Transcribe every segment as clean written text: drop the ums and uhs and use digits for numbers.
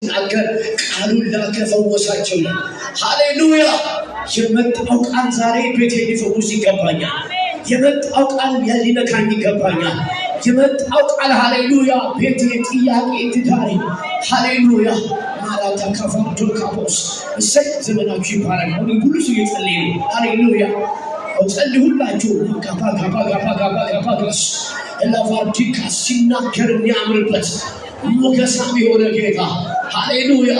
አገር ቃሉን ላከፈወሳቸው ሃሌሉያ የመጣው ቃል ዛሬ ቤቴ ሊፈውስ ይገባኛል የመጣው ቃል ሊነካኝ ይገባኛል የመጣው ቃል ሃሌሉያ ቤቴ ጥያቄ ትዳሬ ሃሌሉያ ማላታ ከፋቶ ካፖስ እሰይ ዘመናችሁ ይባረክ ሁሉ ሰው ይጸልይ ሃሌሉያ ጸልዩላችሁ ጋባ ጋስ ለፋርቲካ ሲናገር የሚያምርበት ሞገሳም የሆነ ጌታ ሃሌሉያ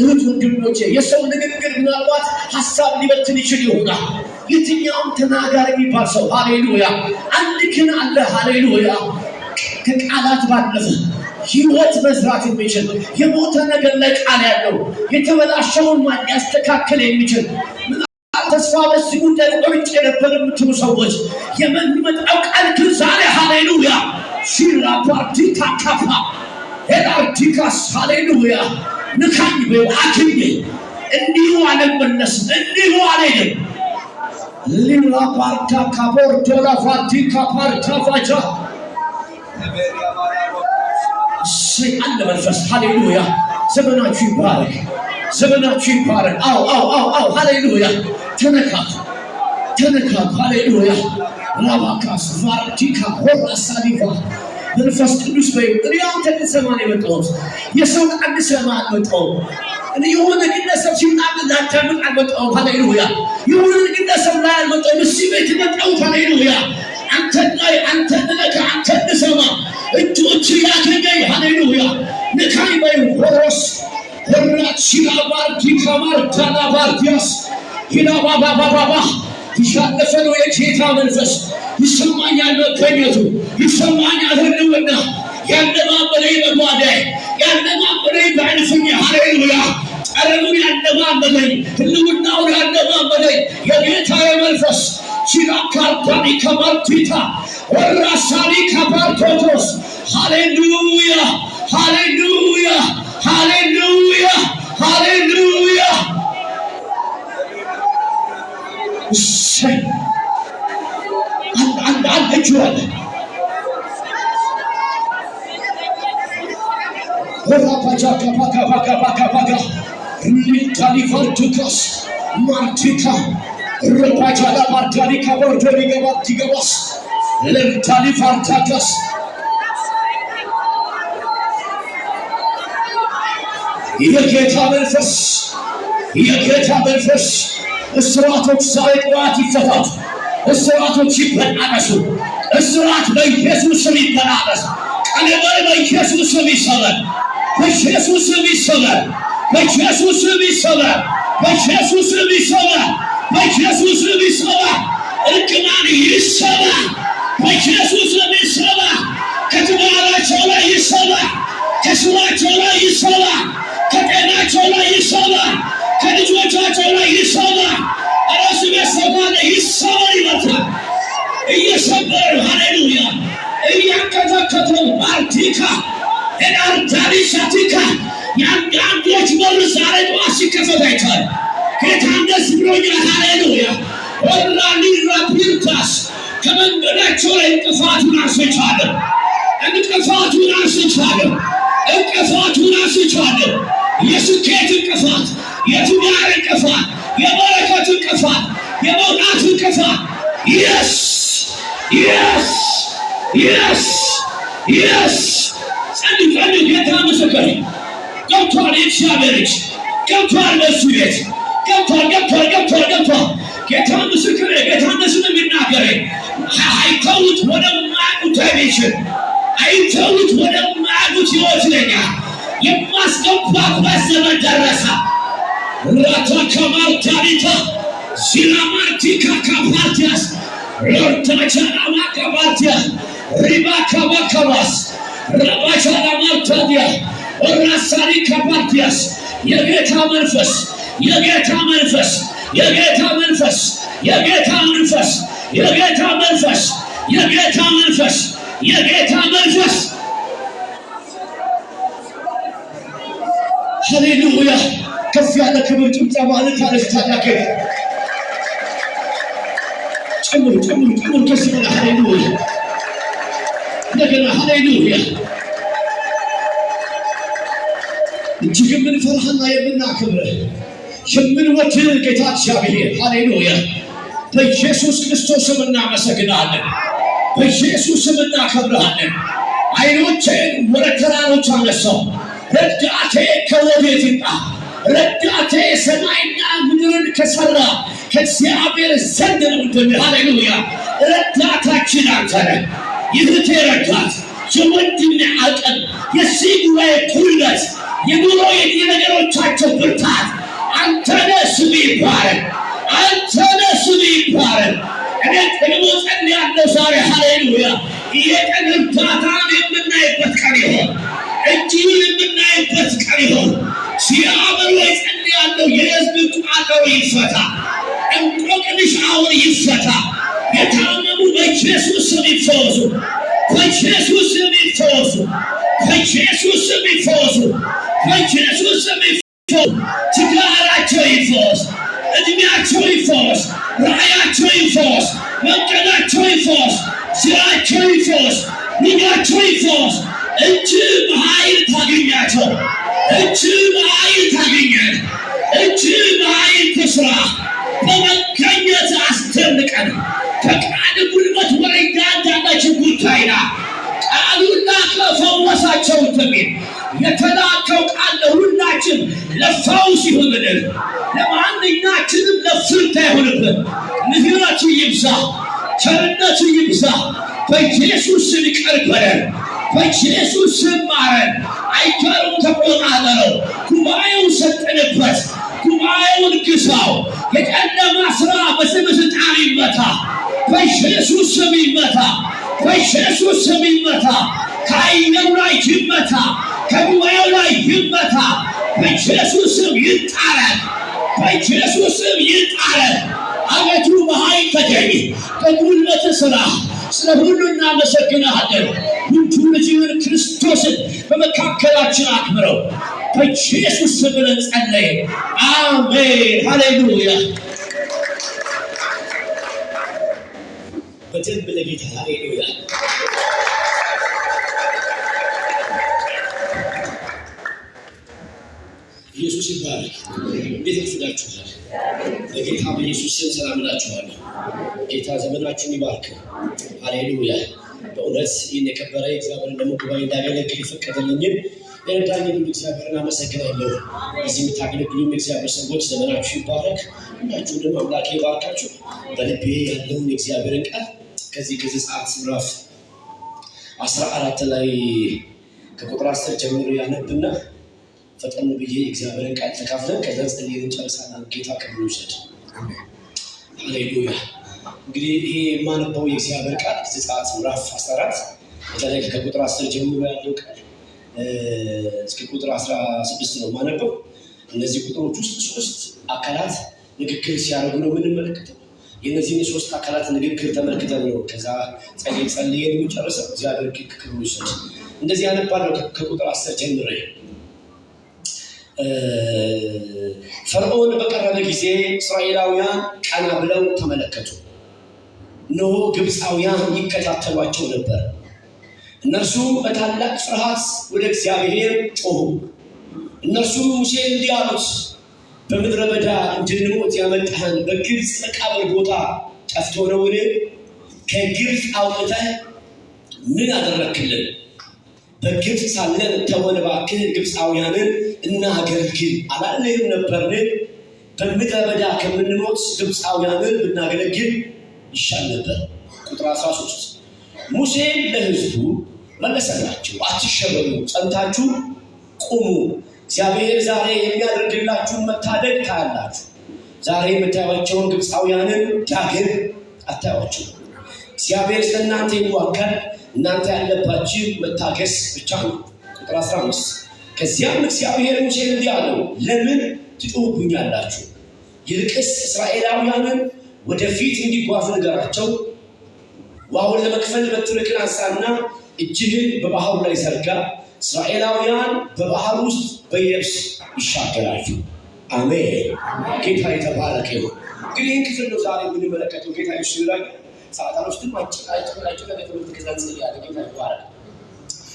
እህት ወንድሞቼ የሰው ንግግር ምናልባት ሐሳብ ሊበትን ይችል ይሆናል የትኛውም ተናጋሪ የሚባል ሰው ሃሌሉያ አንድ ግን አለ ሃሌሉያ ከቃላት ባለፈ ሕይወት መዝራት የሚችል የሞተ ነገር ላይ ቃል ያለው የተበላሸውን ማስተካከል የሚችል ተስፋ በዚህ ጉዳይ ቆርጬ ነበር የምትሉ ሰዎች የሚመጣው ቃል ግን ዛሬ ሃሌሉያ ሲራ ፓርቲካ ካፓ ኤላርቲካስ ሃሌሉያ ንካኝ በአክኝ እንዲሁ አለመለስ እንዲሁ አለኝ ሊላ ፓርታ ካፖርቶ ላፋቲካ ፓርታ ፋጃ ሰይጣን መንፈስ ሃሌሉያ ዘመናችሁ ይባረክ ዘመናችሁ ይባረክ አው ሃሌሉያ ተነካት ሃሌሉያ ራባካስ ቫርቲካ ሆራሳሊቫ መንፈስ ቅዱስ በእሪያው ተሰማን የመጣው የሰው ቃል ሰማን መጣው እኔ የሆነ ግለሰብ ሲናገር ላታምን አልመጣው ሃሌሉያ የሆነ ግለሰብ ላይ አልመጣው ሲቤት መጣው ሃሌሉያ አንተ ነካ አንተ ተሰማ እጆች ያገኘኝ ሃሌሉያ ነካይ ባይ ሆሮስ ሆራቺላ ባርቲካ ማርታና ባርቲያስ ሂላባባባባ ይሻለፈው የጌታ መንፈስ ይሰማኛል መገኘቱ ይሰማኛል ህልውና ያለማበለኝ በጓዳይ ያለማበለኝ በአንፈኛ ሃሌሉያ ጠረኑን ያለማበለኝ ህልውናውን ያለማበለኝ የጌታ መንፈስ ሲራካርታኒ ከማርቲታ ወራሳኒ ከፓርቶቶስ ሃሌሉያ ሃሌሉያ ሃሌሉያ ሃሌሉያ አንድ ጁዋል ወራፓቻ ካፓካ ሊታሊፋርቱካስ ማርቲካ ረፓቻ ላማርታኒ ካቦርዶኒ ገባስ ለታሊፋርታካስ የጌታ መንፈስ እስራቶች ዛሬ ጠዋት ይፈታቱ እስራቶች ይበጣጠሱ እስራት በኢየሱስ ስም ይበጣጠስ ቀለበት በኢየሱስ ስም ይሰበር በኢየሱስ ስም ይሰበር በኢየሱስ ስም ይሰበር በኢየሱስ ስም ይሰበር በኢየሱስ ስም ይሰበር እርግማን ይሰበር በኢየሱስ ስም ይሰበር ከትዳራቸው ላይ ይሰበር ከስራቸው ላይ ይሰበር ከጤናቸው ላይ ይሰበር ከልጆቻቸው ላይ ይሰበር ራሱ በሰማነ ይሰበር ይመጣል እየሰበር ሃሌሉያ እያከተከተው አርቲካ ኤናርታሪሻቲካ ያንዳንዶች በር ዛሬ ጠዋት ሲከፈት አይቻል ጌታ ደስ ብሎኛል ሃሌሉያ ወላኒ ራፒርታስ ከመንገዳቸው ላይ እንቅፋቱን አንስቻለሁ የስኬት እንቅፋት የትዳር እንቅፋት የበረከት እንቅፋት የመውጣት እንቅፋት yes ጸልዩ ጌታ ምስክር ገብቷል የእግዚአብሔር ልጅ ገብቷል በሱ ቤት ገብቷል ጌታ ምስክር ጌታ እንደዚህ የሚናገረኝ አይተውት ወደማያውቁት ዳይሜንሽን አይተውት ወደማያውቁት ሕይወት ለኛ የማስገባት ዘመን ደረሰ ራታከማርታኒታ ሲላማርቲካ ካፓርቲያስ ሮርታቻናማ ካፓርቲያ ሪባካባካባስ ረባቻናማርታዲያ ወራሳሪ ካፓርቲያስ የጌታ መንፈስ ሃሌሉያ ከፍ ያለ ክብር ጭብጨባ ለታለሽታላከ ጨምሩ ከስመላ ሃሌሉያ እንደገና ሃሌሉያ እጅግ የምንፈራህና የምናከብርህ የምንወድህ ጌታ እግዚአብሔር ሃሌሉያ በኢየሱስ ክርስቶስ ስም እናመሰግናለን። በኢየሱስ ስም እናከብርሃለን። ዓይኖቼን ወደ ተራሮች አነሳሁ። ረዳቴ ከወዴት ይምጣ? ረዳቴ ሰማይና ምድርን ከሠራ ከእግዚአብሔር ዘንድ ነው እንደሚል ሃሌሉያ። ረዳታችን አንተ ነህ። የእህቴ ረዳት፣ የወንድሜ አቅም፣ የዚህ ጉባኤ ጉልበት፣ የኑሮ የነገሮቻቸው ብርታት አንተ ነህ። ስምህ ይባረክ። አንተ ነህ። ስምህ ይባረክ። እኔ ደግሞ ጸልያለሁ ዛሬ ሃሌሉያ የቀን እርዳታን የምናይበት ቀን ይሆን፣ እጅን የምናይበት ቀን ይሆን። ሲያበሩ ጸልያለሁ የሕዝብ ቋጠሮ ይፈታ፣ እንቆቅልሽ አሁን ይፈታ። የታመሙ በኢየሱስ ስም ይፈወሱ፣ በኢየሱስ ስም ይፈወሱ፣ በኢየሱስ ስም ይፈወሱ፣ በኢየሱስ ስም ይፈወሱ። ትዳራቸው ይፈወስ፣ እድሜያቸው ይፈወስ፣ ራእያቸው ይፈወስ፣ መንገዳቸው ይፈወስ፣ ስራቸው ይፈወስ፣ ንጋቸው ይፈወስ። እጅ በኃይል ታገኛቸው፣ እጅ በኃይል ታገኘን፣ እጅ በኃይል ትስራ። በመገኘት አስደንቀን። ፈቃድ ጉልበት ወደ እያንዳንዳችን ጉዳይና ቃሉና ከፈወሳቸው ትሚል የተላከው ቃል ለሁላችን ለፈውስ ይሁንልን። ለማንኛችንም ለፍርድ አይሆንብን። ምሕረቱ ይብዛ፣ ቸርነቱ ይብዛ። በኢየሱስ ስም ይቅር በለን፣ በኢየሱስ ስም ማረን። አይቀርም ተቆጣጠረው። ጉባኤውን ሰጠንበት፣ ጉባኤውን ግዛው። የጨለማ ሥራ በስም ስልጣን ይመታ፣ በኢየሱስ ስም ይመታ፣ በኢየሱስ ስም ይመታ። ከአየሩ ላይ ይመታ፣ ከጉባኤው ላይ ይመታ። በኢየሱስ ስም ይጣረን፣ በኢየሱስ ስም ይጣረን። አቤቱ በኃይል ተገኝ፣ በጉልበት ሥራ። ስለ ሁሉ እናመሰግንሃለን። ውዱ ልጅህን ክርስቶስን በመካከላችን አክብረው። በኢየሱስ ስም ብለን ጸለይን። አሜን ሃሌሉያ። በደንብ ለጌታ ሃሌሉያ። ኢየሱስ ይባረክ። እንዴት አስዳችኋል? በጌታ በኢየሱስ ስም ሰላም እላችኋለሁ። ጌታ ዘመናችሁን ይባርክ። ሃሌሉያ። በእውነት ይህን የከበረ እግዚአብሔርን ደግሞ ጉባኤ እንዳገለግል የፈቀደልኝን የረዳኝን ሁሉ እግዚአብሔርን አመሰግናለሁ። እዚህ የምታገለግሉም የእግዚአብሔር ሰዎች ዘመናችሁ ይባረክ። ሁላችሁንም አምላኬ ይባርካችሁ። በልቤ ያለውን የእግዚአብሔርን ቃል ከዚህ ከዘጸአት ምዕራፍ 14 ላይ ከቁጥር 10 ጀምሮ ያነብና ፈጠን ብዬ እግዚአብሔርን ቃል ተካፍለን ከዛ ጸልየን ጨርሳለን። ጌታ ክብር ይውሰድ። ሃሌሉያ። እንግዲህ ይሄ የማነበው የእግዚአብሔር ቃል ዘጸአት ምዕራፍ 14 በተለይ ከቁጥር 10 ጀምሮ ያለው ቃል እስከ ቁጥር 16 ነው የማነበው። እነዚህ ቁጥሮች ውስጥ 3 አካላት ንግግር ሲያደርጉ ነው የምንመለከተው። የእነዚህን 3 አካላት ንግግር ተመልክተን ነው ከዛ ጸልየን የምንጨርሰው። እግዚአብሔር ክብር ይውሰድ። እንደዚህ ያነባለሁ ከቁጥር 10 ጀምሮ። ፈርዖን በቀረበ ጊዜ እስራኤላውያን ቀና ብለው ተመለከቱ። እነሆ ግብፃውያን ይከታተሏቸው ነበር። እነርሱ በታላቅ ፍርሃት ወደ እግዚአብሔር ጮኹ። እነርሱ ሙሴን እንዲህ አሉት፣ በምድረ በዳ እንድንሞት ያመጣህን በግብፅ መቃብር ቦታ ጠፍቶ ነውን? ከግብፅ አውጥተህ ምን አደረክልን? በግብፅ ሳለን ተወን እባክህ ግብፃውያንን እናገልግል አላለህም ነበርን? በምድረ በዳ ከምንሞት ግብፃውያንን ብናገለግል ይሻል ነበር። ቁጥር 13 ሙሴም ለሕዝቡ መለሰላቸው፣ አትሸበሩ፣ ጸንታችሁ ቁሙ። እግዚአብሔር ዛሬ የሚያደርግላችሁን መታደግ ታያላችሁ። ዛሬ የምታዩዋቸውን ግብፃውያንን ዳግም አታዩዋቸው። እግዚአብሔር ስለእናንተ ይዋጋል፣ እናንተ ያለባችሁ መታገስ ብቻ ነው። ቁጥር 15 ከዚያም እግዚአብሔር ሙሴን እንዲህ አለው፣ ለምን ትጮኹብኛላችሁ? ይልቅስ እስራኤላውያንን ወደፊት እንዲጓዙ ንገራቸው። ውሃውን ለመክፈል በትርህን አንሳና እጅህን በባህሩ ላይ ዘርጋ። እስራኤላውያን በባህር ውስጥ በየብስ ይሻገራሉ። አሜን። ጌታ የተባረከ ይሁን። እንግዲህ ይህን ክፍል ነው ዛሬ የምንመለከተው። ጌታ ይሽራል። ሰዓታኖች ግን አጭቃጭ ላይ ተመልክተን ከዛን ያለ ጌታ ይባረክ።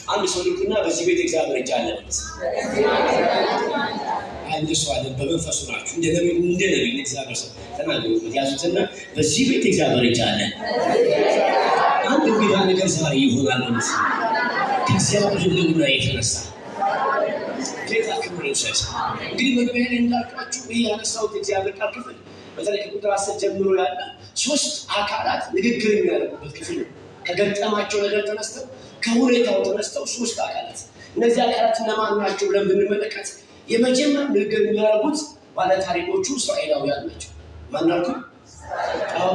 አንድ ሰው ልኩና በዚህ ቤት እግዚአብሔር እጅ አለ ማለት አንድ ሰው አለ በመንፈሱ ናችሁ እንደ ነብይ እግዚአብሔር ሰው ተናገሩ ያዙትና በዚህ ቤት እግዚአብሔር እጅ አለ አንድ እንግዳ ነገር ዛሬ ይሆናል ማለት ከእግዚአብሔር ልጅ ላይ የተነሳ ጌታ ክብር ይውሰድ። እንግዲህ መግቢያ ላይ እንዳልኳችሁ ይህ ያነሳሁት እግዚአብሔር ቃል ክፍል በተለይ ከቁጥር 10 ጀምሮ ያለ ሶስት አካላት ንግግር የሚያደርጉበት ክፍል ነው። ከገጠማቸው ነገር ተነስተው ከሁኔታው ተነስተው ሶስት አካላት እነዚህ አካላት እነማን ናቸው ብለን ብንመለከት የመጀመሪያው ንግግር የሚያደርጉት ባለታሪኮቹ እስራኤላውያን ናቸው። ማናልኩ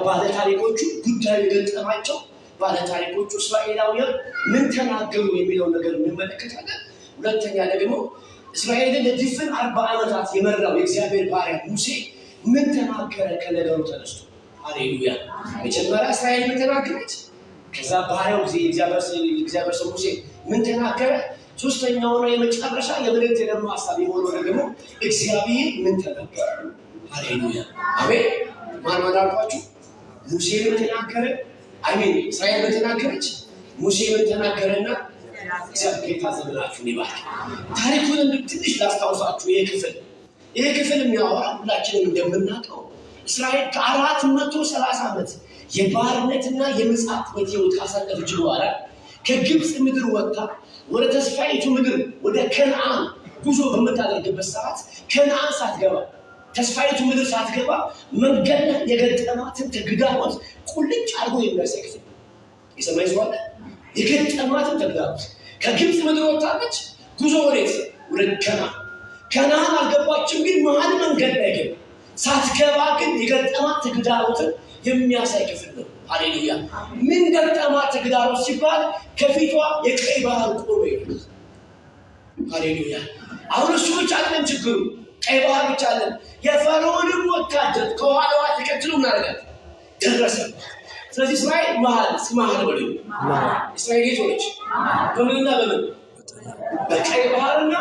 ባለታሪኮቹ ጉዳይ ገጠማቸው ባለታሪኮቹ እስራኤላውያን ምን ተናገሩ የሚለው ነገር እንመለከታለን። ሁለተኛ ደግሞ እስራኤልን ለድፍን 40 ዓመታት የመራው የእግዚአብሔር ባሪያ ሙሴ ምን ተናገረ ከነገሩ ተነስቶ ሃሌሉያ። መጀመሪያ እስራኤል ምን ተናገረች? ከዛ ባሪያው እግዚአብሔር ሰው ሙሴ ምን ተናገረ? ሶስተኛው ነው የመጨረሻ የመልእክት ደግሞ ሐሳብ የሆነው ደግሞ እግዚአብሔር ምን ተናገረ? ሃሌሉያ አሜን። ማን አልኳችሁ? ሙሴ ምን ተናገረ? አሜን። እስራኤል ምን ተናገረች? ሙሴ ምን ተናገረና እግዚአብሔር ታዘብላችሁ ይባል። ታሪኩን ትንሽ ላስታውሳችሁ። ይሄ ክፍል የሚያወራ ሁላችንም እንደምናውቀው እስራኤል ከ430 ዓመት የባርነትና የምጽአት ሕይወት ካሳለፈች በኋላ ከግብፅ ምድር ወጥታ ወደ ተስፋይቱ ምድር ወደ ከነዓን ጉዞ በመታደርግበት ሰዓት ከነዓን ሳትገባ ተስፋይቱ ምድር ሳትገባ መንገድ ላይ የገጠማትን ተግዳሮት ቁልጭ አድርጎ የሚያሳይ ክፍል የሰማይ ሰው አለ። የገጠማትን ተግዳሮት ከግብፅ ምድር ወጥታለች። ጉዞ ወዴት? ወደ ከነዓን አልገባችም፣ ግን መሀል መንገድ ላይ ግን ሳትገባ ግን የገጠማት ተግዳሮትን የሚያሳይ ክፍል ነው። ሃሌሉያ። ምን ገጠማት ተግዳሮት ሲባል ከፊቷ የቀይ ባህር ቆሞ ይላል። ሃሌሉያ። አሁን እሱ ብቻ አይደለም ችግሩ፣ ቀይ ባህር ብቻ አይደለም። የፈርዖንም ወታደር ከኋላዋ ተከትሎ እናደርጋት ደረሰ። ስለዚህ እስራኤል መሀል በሉ እስራኤል ሆነች። በምንና በምን? በቀይ ባህርና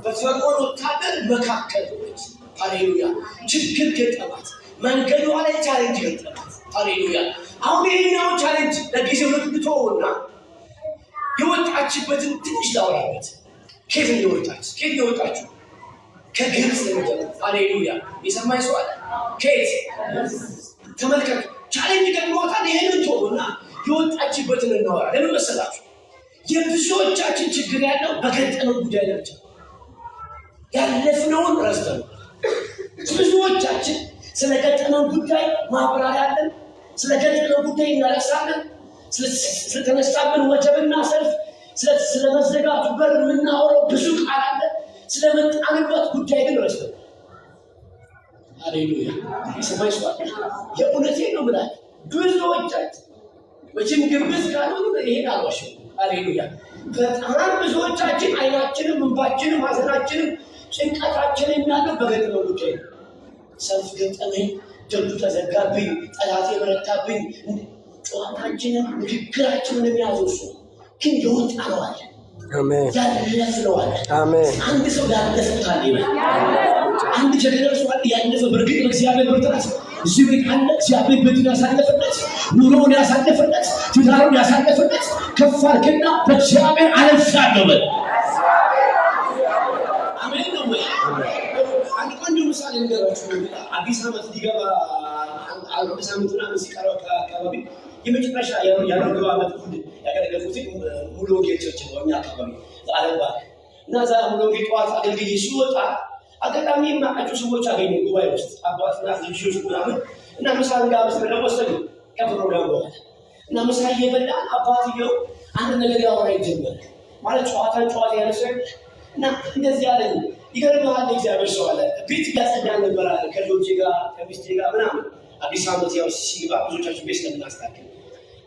በፈርዖን ወታደር መካከል ሆነች። ሃሌሉያ። ችግር ገጠማት። መንገዷ ላይ ቻሌንጅ ገጠማት። ሃሌሉያ። አሁን ይሄኛው ቻሌንጅ ለጊዜው ልትተውና የወጣችበትን ትንሽ ላውራበት። ከየት የወጣችሁ? ከግብፅ ነው። ሃሌሉያ። የሰማይ ሰው አለ? ከየት? ተመልከቱ። ቻሌንጅ ገጥሟታል። ይሄንን ተውና የወጣችበትን እናወራ። ለምን መሰላችሁ? የብዙዎቻችን ችግር ያለው በገጠመን ጉዳይ ላይ ብቻ ያለፍነውን ረስተን ብዙዎቻችን ስለገጠመን ጉዳይ ማብራሪያ አለን። ስለገጠመን ጉዳይ እናለቅሳለን። ስለተነሳብን ወጀብና ሰልፍ፣ ስለመዘጋቱ በር የምናወራው ብዙ ቃል አለ። ስለመጣንበት ጉዳይ ግን ረስተን ሃሌሉያ። ሰማይ ሰው የእውነቴን ነው የምላችሁ። ብዙዎቻችን መቼም ግብዝ ካልሆኑ ይሄን አልዋሽም። ሃሌሉያ። በጣም ብዙዎቻችን አይናችንም፣ እንባችንም፣ ሐዘናችንም ጭንቀታችንም ያለው በገጠመን ጉዳይ ነው። ሰልፍ ገጠመኝ፣ ደጁ ተዘጋብኝ፣ ጠላቴ በረታብኝ፣ ጨዋታችንን ንግግራችንን የሚያዘው እሱ ግን የወጣ ነው አለ። አሜን። ያለፍነው አለ። አሜን። አንድ ሰው ያለፈው ታለ ይላል። አንድ ጀግና ሰው አለ ያለፈው። በእርግጥ እግዚአብሔር ብርታት እዚህ ቤት አለ። እግዚአብሔር ቤቱን ያሳለፈበት፣ ኑሮውን ያሳለፈበት፣ ትዳሩን ያሳለፈበት ከፍ አድርግና በእግዚአብሔር አለፍሻለሁ በል። አሜን ነው ወይ? አንድ ቆንጆ ምሳሌ ልንገራችሁ። አዲስ ዓመት ሊገባ አንድ ሳምንትና ሲቀረው አካባቢ የመጨረሻ ያለው ገባ ዓመት ሁሉ ያገለገሉት ሙሉ ወንጌል ቸርች ነው እኛ አካባቢ አለባ እና ዛ ሙሉ ወንጌል ጠዋት አገልግዬ ሲወጣ አጋጣሚ የማውቃቸው ሰዎች አገኘ ጉባኤ ውስጥ አባትና ልጆች ምናምን እና ምሳሌ ጋር መስለው ወሰዱ ከፕሮግራም በኋላ እና ምሳሌ እየበላ አባትየው አንድ ነገር ያወራ ይጀምራል ማለት ጨዋታ ያነሳል እና እንደዚህ ያለ ይገርማል። እግዚአብሔር ሰው አለ ቤት ያጸዳን ነበር አለ ከልጆቼ ጋር ከሚስቴ ጋር ምናምን አዲስ ዓመት ያው ሲገባ ብዙዎቻችን ቤት ስለምናስተካክል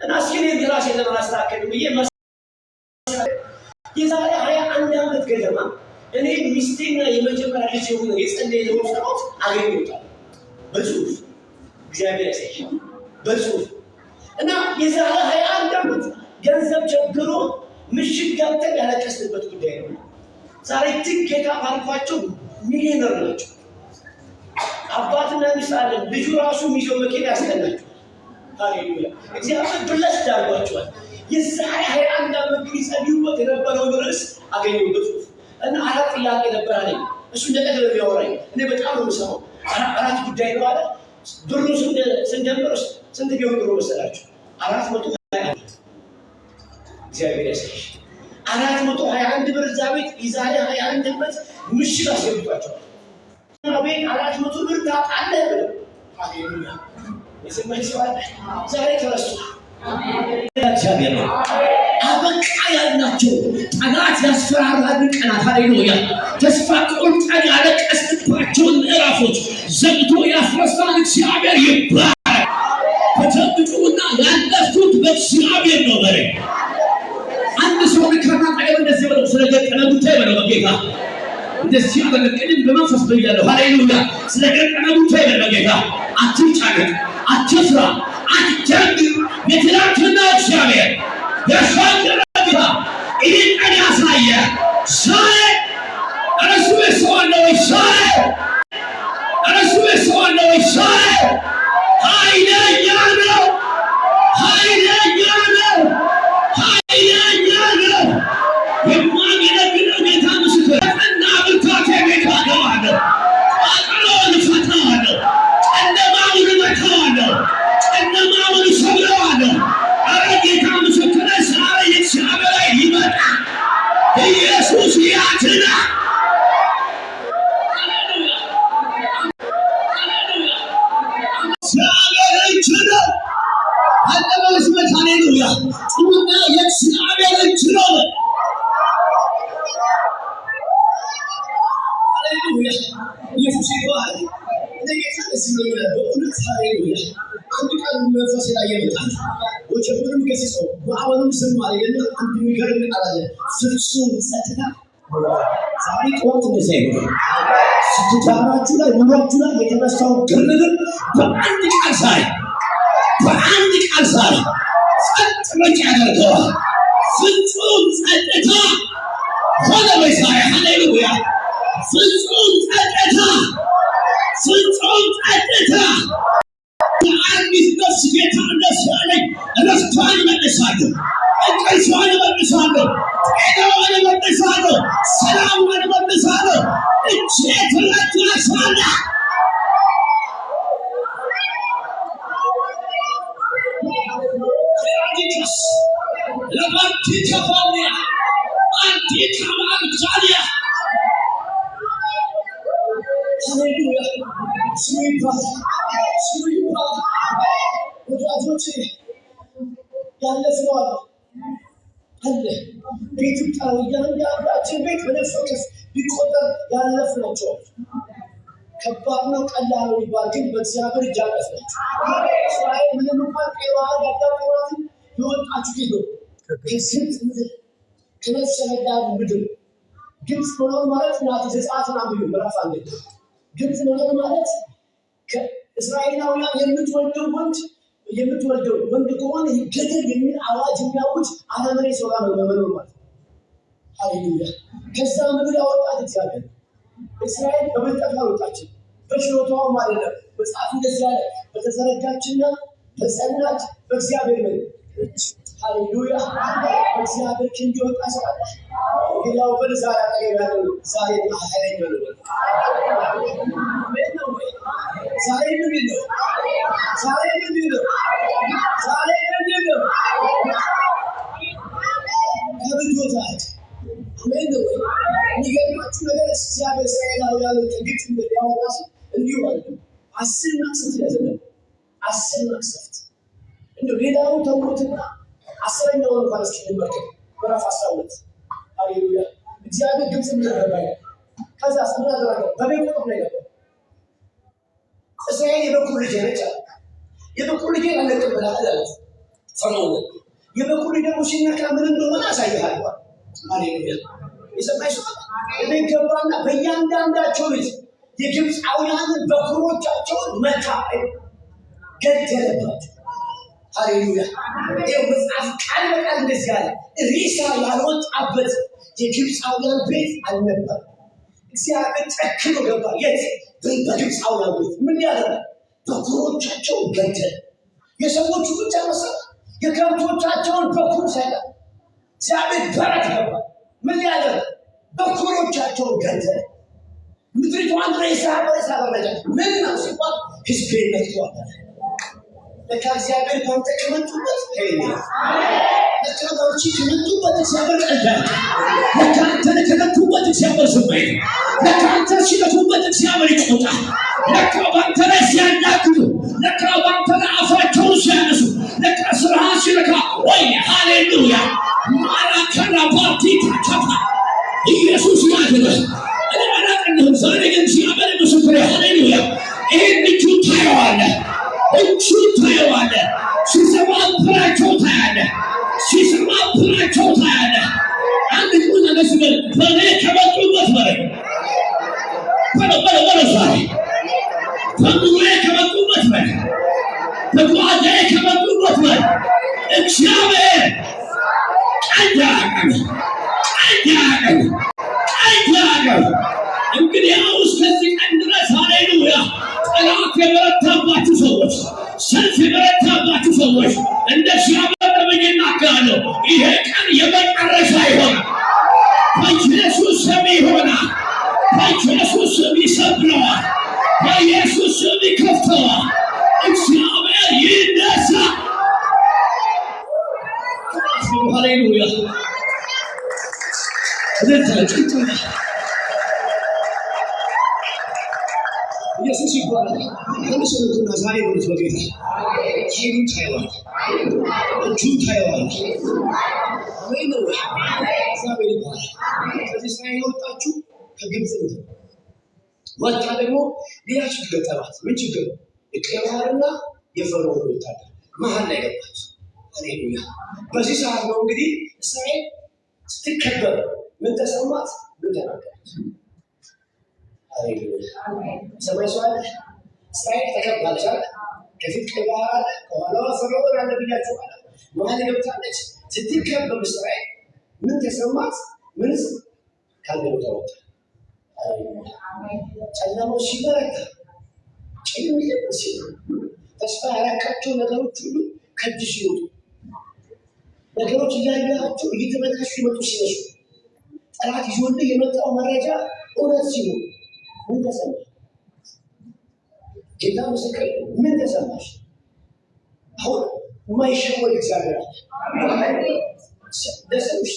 እና ሲኔ የራሴ ለማስተካከል ብዬ የዛሬ 21 ዓመት ገደማ እኔ ሚስቴና የመጀመሪያ ልጅ የሆነ የጸለየ ጸሎት አገኘሁታል በጽሁፍ እግዚአብሔር ያሳየኝ በጽሁፍ እና የዛሬ 21 ዓመት ገንዘብ ቸግሮ ምሽት ገብተን ያለቀስንበት ጉዳይ ነው። ዛሬ ትኬታ ባልኳቸው ሚሊዮነር ናቸው። አባትና ሚስት አለ። ልጁ ራሱ ሚዞ መኪና ያስቀናቸው ሃሌሉያ እግዚአብሔር ብለስ ዳርጓቸዋል። የዛሬ 21 ዓመት ይጸልዩበት የነበረውን ርዕስ አገኘሁበት እና አራት ጥያቄ ነበር አለኝ። እሱ እንደቀደለ ቢያወራኝ እኔ በጣም ነው የምሰማው። አራት ጉዳይ ነው አለ። ብሩ ስንጀምር ስንት ቢሆን ብሩ መሰላችሁ? 421 እግዚአብሔር ያሳይሽ። 421 ብር እዛ ቤት የዛሬ 21 ዓመት ምሽግ አስገብቷቸዋል። ቤት 400 ብር ታጣለህ ብለው ሃሌሉያ የሰማኝ ሰው አለ። ዛሬ ተረስቷል። እግዚአብሔር ነው አበቃ ያልናቸው ጠላት ያስፈራራን ቀናት ሃሌሉያ ተስፋ ቆርጠን ያለቀስንባቸውን ምዕራፎች ዘግቶ ያስረሳን እግዚአብሔር ይባረክ። በተብጡና ያለፉት በእግዚአብሔር ነው። በሬ አንድ ሰው ልከና ቀደም እንደዚህ ብለው ስለገጠመ ጉዳይ በለው በጌታ እንደዚህ ያለ ቅድም በመንፈስ በያለው ሃሌሉያ ስለገጠመ ጉዳይ በለው በጌታ አትጫነቅ፣ አትፍራ፣ አትደንግጥ። የትናንትና እግዚአብሔር ያሻገረ ጌታ ይህን ቀን ያሳየ ዛሬ እረሱ ሰው አለ ወይ? ዛሬ እረሱ ሰው አለ ወይ? ዛሬ ኃይለኛ ነው፣ ኃይለኛ ነው፣ ኃይለኛ ነው። የማገለግለው ጌታ ምስክር እና ብርታቴ ቤት አገባለሁ፣ ቃጠሎውን እፈታዋለሁ፣ ጨለማውን እመታዋለሁ፣ ጨለማውን እሰብረዋለሁ። ኧረ ጌታ ምስክር ዛሬ የእግዚአብሔር ላይ ይመጣ ኢየሱስ ያድናል። እግዚአብሔር ይችላል። አለበለዚያ ሃሌሉያ ጩና የእግዚአብሔር ይችላል። ሃሌሉያ ኢየሱስ ይባል። ለጌታ ሲኖር በእውነት ሃሌሉያ አንድ ቃል መንፈስ ላይ ይመጣል። ወቸውንም ከሰው በአሁንም ሰማይ እና አንድ የሚገርም ቃል አለ። ፍጹም ጸጥታ ዛሬ ጠዋት እንደዚህ ነው። ስትታራችሁ ላይ ሙሏችሁ ላይ የተነሳው ግርግር በአንድ ቃል ዛሬ ጸጥ መጭ ያደርገዋል። ፍጹም ጸጥታ ሆነ በዛሬ ሃሌሉያ ፍጹም ጸጥታ አንዲት ነፍስ ጌታ እንደስ ያለኝ ረፍቷን መልሳለሁ፣ እንቅልፏን መልሳለሁ፣ ጤናዋን መልሳለሁ፣ ሰላሟን መልሳለሁ። እጄ ትረዳሻለ። ለባንቲከፋንያ አንቲካማንጃንያ ሃሌሉያ ስሙ ይባላል። ወዳጆቼ ያለፍነው አለ በኢትዮጵያ እያንዳንዳችን ቤት በነፍስ ወከፍ ቢቆጠር ያለፍናቸው ከባድ ነው ቀላል ነው ይባል፣ ግን በእግዚአብሔር እጅ አለፍናቸው። እስራኤል ምንም እንኳን ቀይ ባህር ያጋጠማትን የወጣችሁ ጊዜ ከስንት ምድር ከነፍሰ ገዳይ ምድር ግብፅ መኖር ማለት ናት። ዘጸአትን አንብቡ ምዕራፍ 1 ግብፅ መኖር ማለት ከእስራኤላውያን የምትወልደው ወንድ ከሆነ ይገደል የሚል አዋጅ የሚያውጅ አለመኔ ሰው ጋር መኖር ማለት ሃሌሉያ። ከዛ ምድር ያወጣት እግዚአብሔር። እስራኤል በብልጠት አልወጣችም፣ በችሎታዋም አይደለም። መጽሐፍ እንደዚህ ያለ በተዘረጋችና በጸናች በእግዚአብሔር ነው። ሃሌሉያ እግዚአብሔር ክንድ ይወጣ ሰዓት ጌታው በዛሬ ያለው ዛሬ ኃይለኛ ነው። አሜን ነው ወይ? ዛሬ ምን ነው? ዛሬ ምን ነው? ዛሬ ምን ነው? ከብቶታል። አሜን ነው ወይ? የሚገርማችሁ ነገር እግዚአብሔር እስራኤላውያን ከግብፅ ምድር ያወጣ እንዲሁ አለ 10 መቅሰፍት ያዘለ 10 መቅሰፍት እንደው ሌላው ተውትና 10ኛው እንኳን እስኪመርከ ምዕራፍ 12 ሃሌሉያ እግዚአብሔር ግብፅ ምድር ገባይ። ከዛ ስናዘራ በቤት ቁጥር ላይ ገባ። እስራኤል የበኩር ልጅ ነች። የበኩር ልጅ አለቀ ብላ አላት ፈርዖን። የበኩር ልጅ ደግሞ ሲነካ ምን እንደሆነ ያሳያል። ሃሌሉያ የሰማይ ሰው ገባና በእያንዳንዳቸው ልጅ የግብፃውያንን በኩሮቻቸውን መታ ገደለባቸው። ሃሌሉያ ይኸው መጽሐፍ ቃል በቃል እንደዚህ ያለ ሬሳ ያልወጣበት የግብፃውያን ቤት አልነበር። እግዚአብሔር ጨክኖ ገባ። የት? በግብፃውያን ቤት ምን ያደርጋል? በኩሮቻቸው ገደለ። የሰዎቹ ብቻ መሰለ የከብቶቻቸውን በኩር ሳይላ እግዚአብሔር በረት ገባ። ምን ያደርግ በኩሮቻቸውን ገደለ። ምድሪቷን ሬሳ አደረገ። ምን ነው ሲባል ሕዝቤን ነክቶአል። ለካ እግዚአብሔር ባንተ ከመጡበት ለካ ባንቺ ከመጡበት እግዚአብሔር ቀልዳል። ለካ አንተን ከነኩበት እግዚአብሔር ዝም አይልም። ለካ አንተን ሲነኩበት እግዚአብሔር ይቆጣል። ለካ ባንተ ላይ ሲያናግሩ፣ ለካ ባንተ ላይ አፋቸውን ሲያነሱ፣ ለካ ስራህን ሲነካ ወይ ሃሌሉያ ማራከራ ፓርቲታ ቻፓ ኢየሱስ ያድናል። እኔ ዛሬ ግን እግዚአብሔር ምስክሬ ሃሌሉያ ይህን እጁ ታየዋለህ። እጁን ታየዋለህ። ሲሰባብራቸው ታያለህ። ሲሰባብራቸው ታያለህ። አንድ ቁና ለስበል በኔ ከመጡበት በላይ ዛሬ በኑሮዬ ከመጡበት በላይ በጓዳዬ ከመጡበት በላይ እግዚአብሔር ቀኝ ያቀም እንግዲህ አሁን ከዚህ ቀን ድረስ ሃሌሉያ ጠላት የበረታባችሁ ሰዎች፣ ሰልፍ የበረታባችሁ ሰዎች እንደዚህ አበበኝ እናገራለሁ። ይሄ ቀን የመጨረሻ ይሆናል። በኢየሱስ ስም ይሆናል። በኢየሱስ ስም ይሰብረዋል። በኢየሱስ ስም ይከፍተዋል። እግዚአብሔር ይነሳ። ሃሌሉያ ኢየሱስ ይባላል። ለምስሉና ዛሬ ወደ ወጌታ ኃይሉን ታየዋል። እጁን ታየዋል። አሜን ነው። እግዚአብሔር ይባላል። ከዚህ እስራኤል ወጣችሁ ከግብፅ ወጣ ደግሞ ሌላ ችግር ገጠማት። ምን ችግር? የቀይ ባህርና የፈርዖን ወታደር መሀል ላይ ገባች። ሃሌሉያ። በዚህ ሰዓት ነው እንግዲህ እስራኤል ስትከበር ምን ተሰማት? ምን ተናገረች? ሰማይ ሰው አለ። እስራኤል ተከባለች አለ። ከፊት ቀይ ባህር አለ፣ ከኋላዋ ፈርዖን አለ ብያችኋል። መሀል ገብታለች። ስትከበብ እስራኤል ምን ተሰማት? ምንስ ካገሩ ተወጣ። ጨለማው ሲበረታ ጭምልም ሲሉ ተስፋ ያረካቸው ነገሮች ሁሉ ከእጅ ሲወጡ ነገሮች እያያቸው እየተበላሹ ይመጡ ሲመስሉ ጠላት ይዞልህ የመጣው መረጃ እውነት ሲሆን ምን ተሰማሽ? ጌታ ምስክር ምን ተሰማሽ? አሁን የማይሸወድ እግዚአብሔር አለ።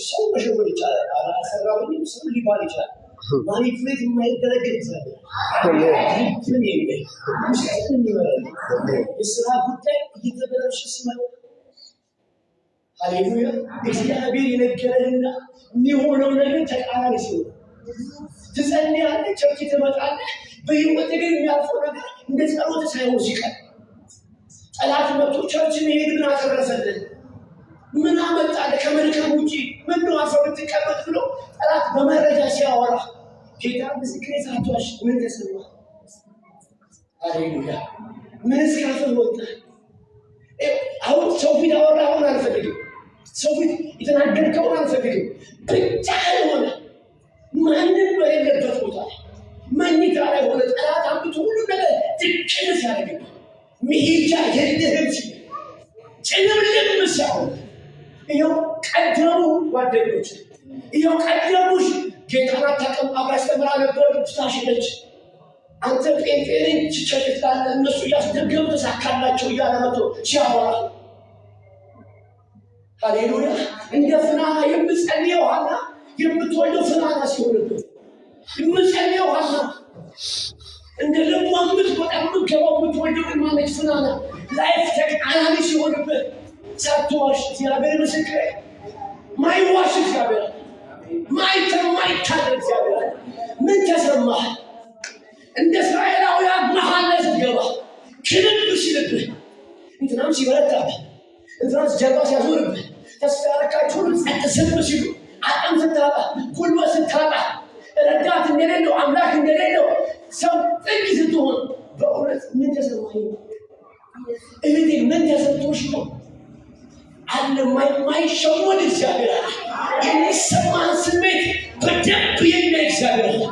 ሰው መሸወድ ይቻላል። አላሰራሁኝም ሰው ሊባል ይችላል። ማኒፕሌት የማይደረግ እግዚአብሔር ምን የሚል ምስጢርን ይመራል። የስራ ጉዳይ እየተበላሸ ሲመጣ ሃሌሉያ እግዚአብሔር የነገረንና የሚሆነው ነገር ተቃራኒ ሲሆን ትጸልያለህ፣ ቸርች ትመጣለህ። በህይወት ግን የሚያልፈው ነገር እንደ ጸሎት ሳይሆን ሲቀር ጠላት መጥቶ ቸርች መሄድ ምን አተረፈልህ? ምን አመጣለህ? ከመልካም ውጪ ምን ነው አፈር ብትቀመጥ ብሎ ጠላት በመረጃ ሲያወራ ጌታ ምስክሬ ሳትዋሽ ምን ተሰማህ? ሃሌሉያ ምን እስካፈል ወጣ? አሁን ሰው ፊት አወራኸውን አልፈልግም። ሰው ፊት የተናገርከውን አልፈልግም። ብቻ ሆነ ማንም በሌለበት ቦታ መኝታ ላይ ሆነ ጠላት አምጥቶ ሁሉ ነገር ትክክል ሲያደርግ መሄጃ የለህም ሲል ጭንብልም ሲያሆን ይኸው ቀደሙ ጓደኞች፣ ይኸው ቀደሙሽ ጌታን አታውቅም አብራሽ ተምራ ነበር ትታሽለች። አንተ ጴንጤን ችቸት ላለ እነሱ እያስደገሙ ተሳካላቸው እያለ መጥቶ ሲያወራ ሃሌሉያ እንደ ፍናና የምጸልየው ሀና የምትወልደው ፍናና ሲሆንብህ የምጸልየው ሀና እንደ ልቧ የምትወጣ የምትገባው የምትወልደው ግን ማነች? ፍናና ላይፍ ተቃራኒ ሲሆንብህ ሳትዋሽ እግዚአብሔር ምስክሬ ማይዋሽ እግዚአብሔር ማይካድ እግዚአብሔር ምን ተሰማህ? እንደ እስራኤላውያን መሀል ላይ ስትገባ ክንብ ሲልብህ እንትናም ሲበረታብህ እንትናም ጀርባ ሲያዞርብህ ተስፋ ያረካችሁን ጸጥ ስብ ሲሉ አቅም ስታጣ ጉልበት ስታጣ ረዳት እንደሌለው አምላክ እንደሌለው ሰው ጥግ ስትሆን በእውነት ምን ተሰማህ? እህቴ ምን ተሰምቶሽ ነው? አለ ማይሸወድ እግዚአብሔር አለ። የሚሰማህን ስሜት በደንብ የሚያይ እግዚአብሔር አለ።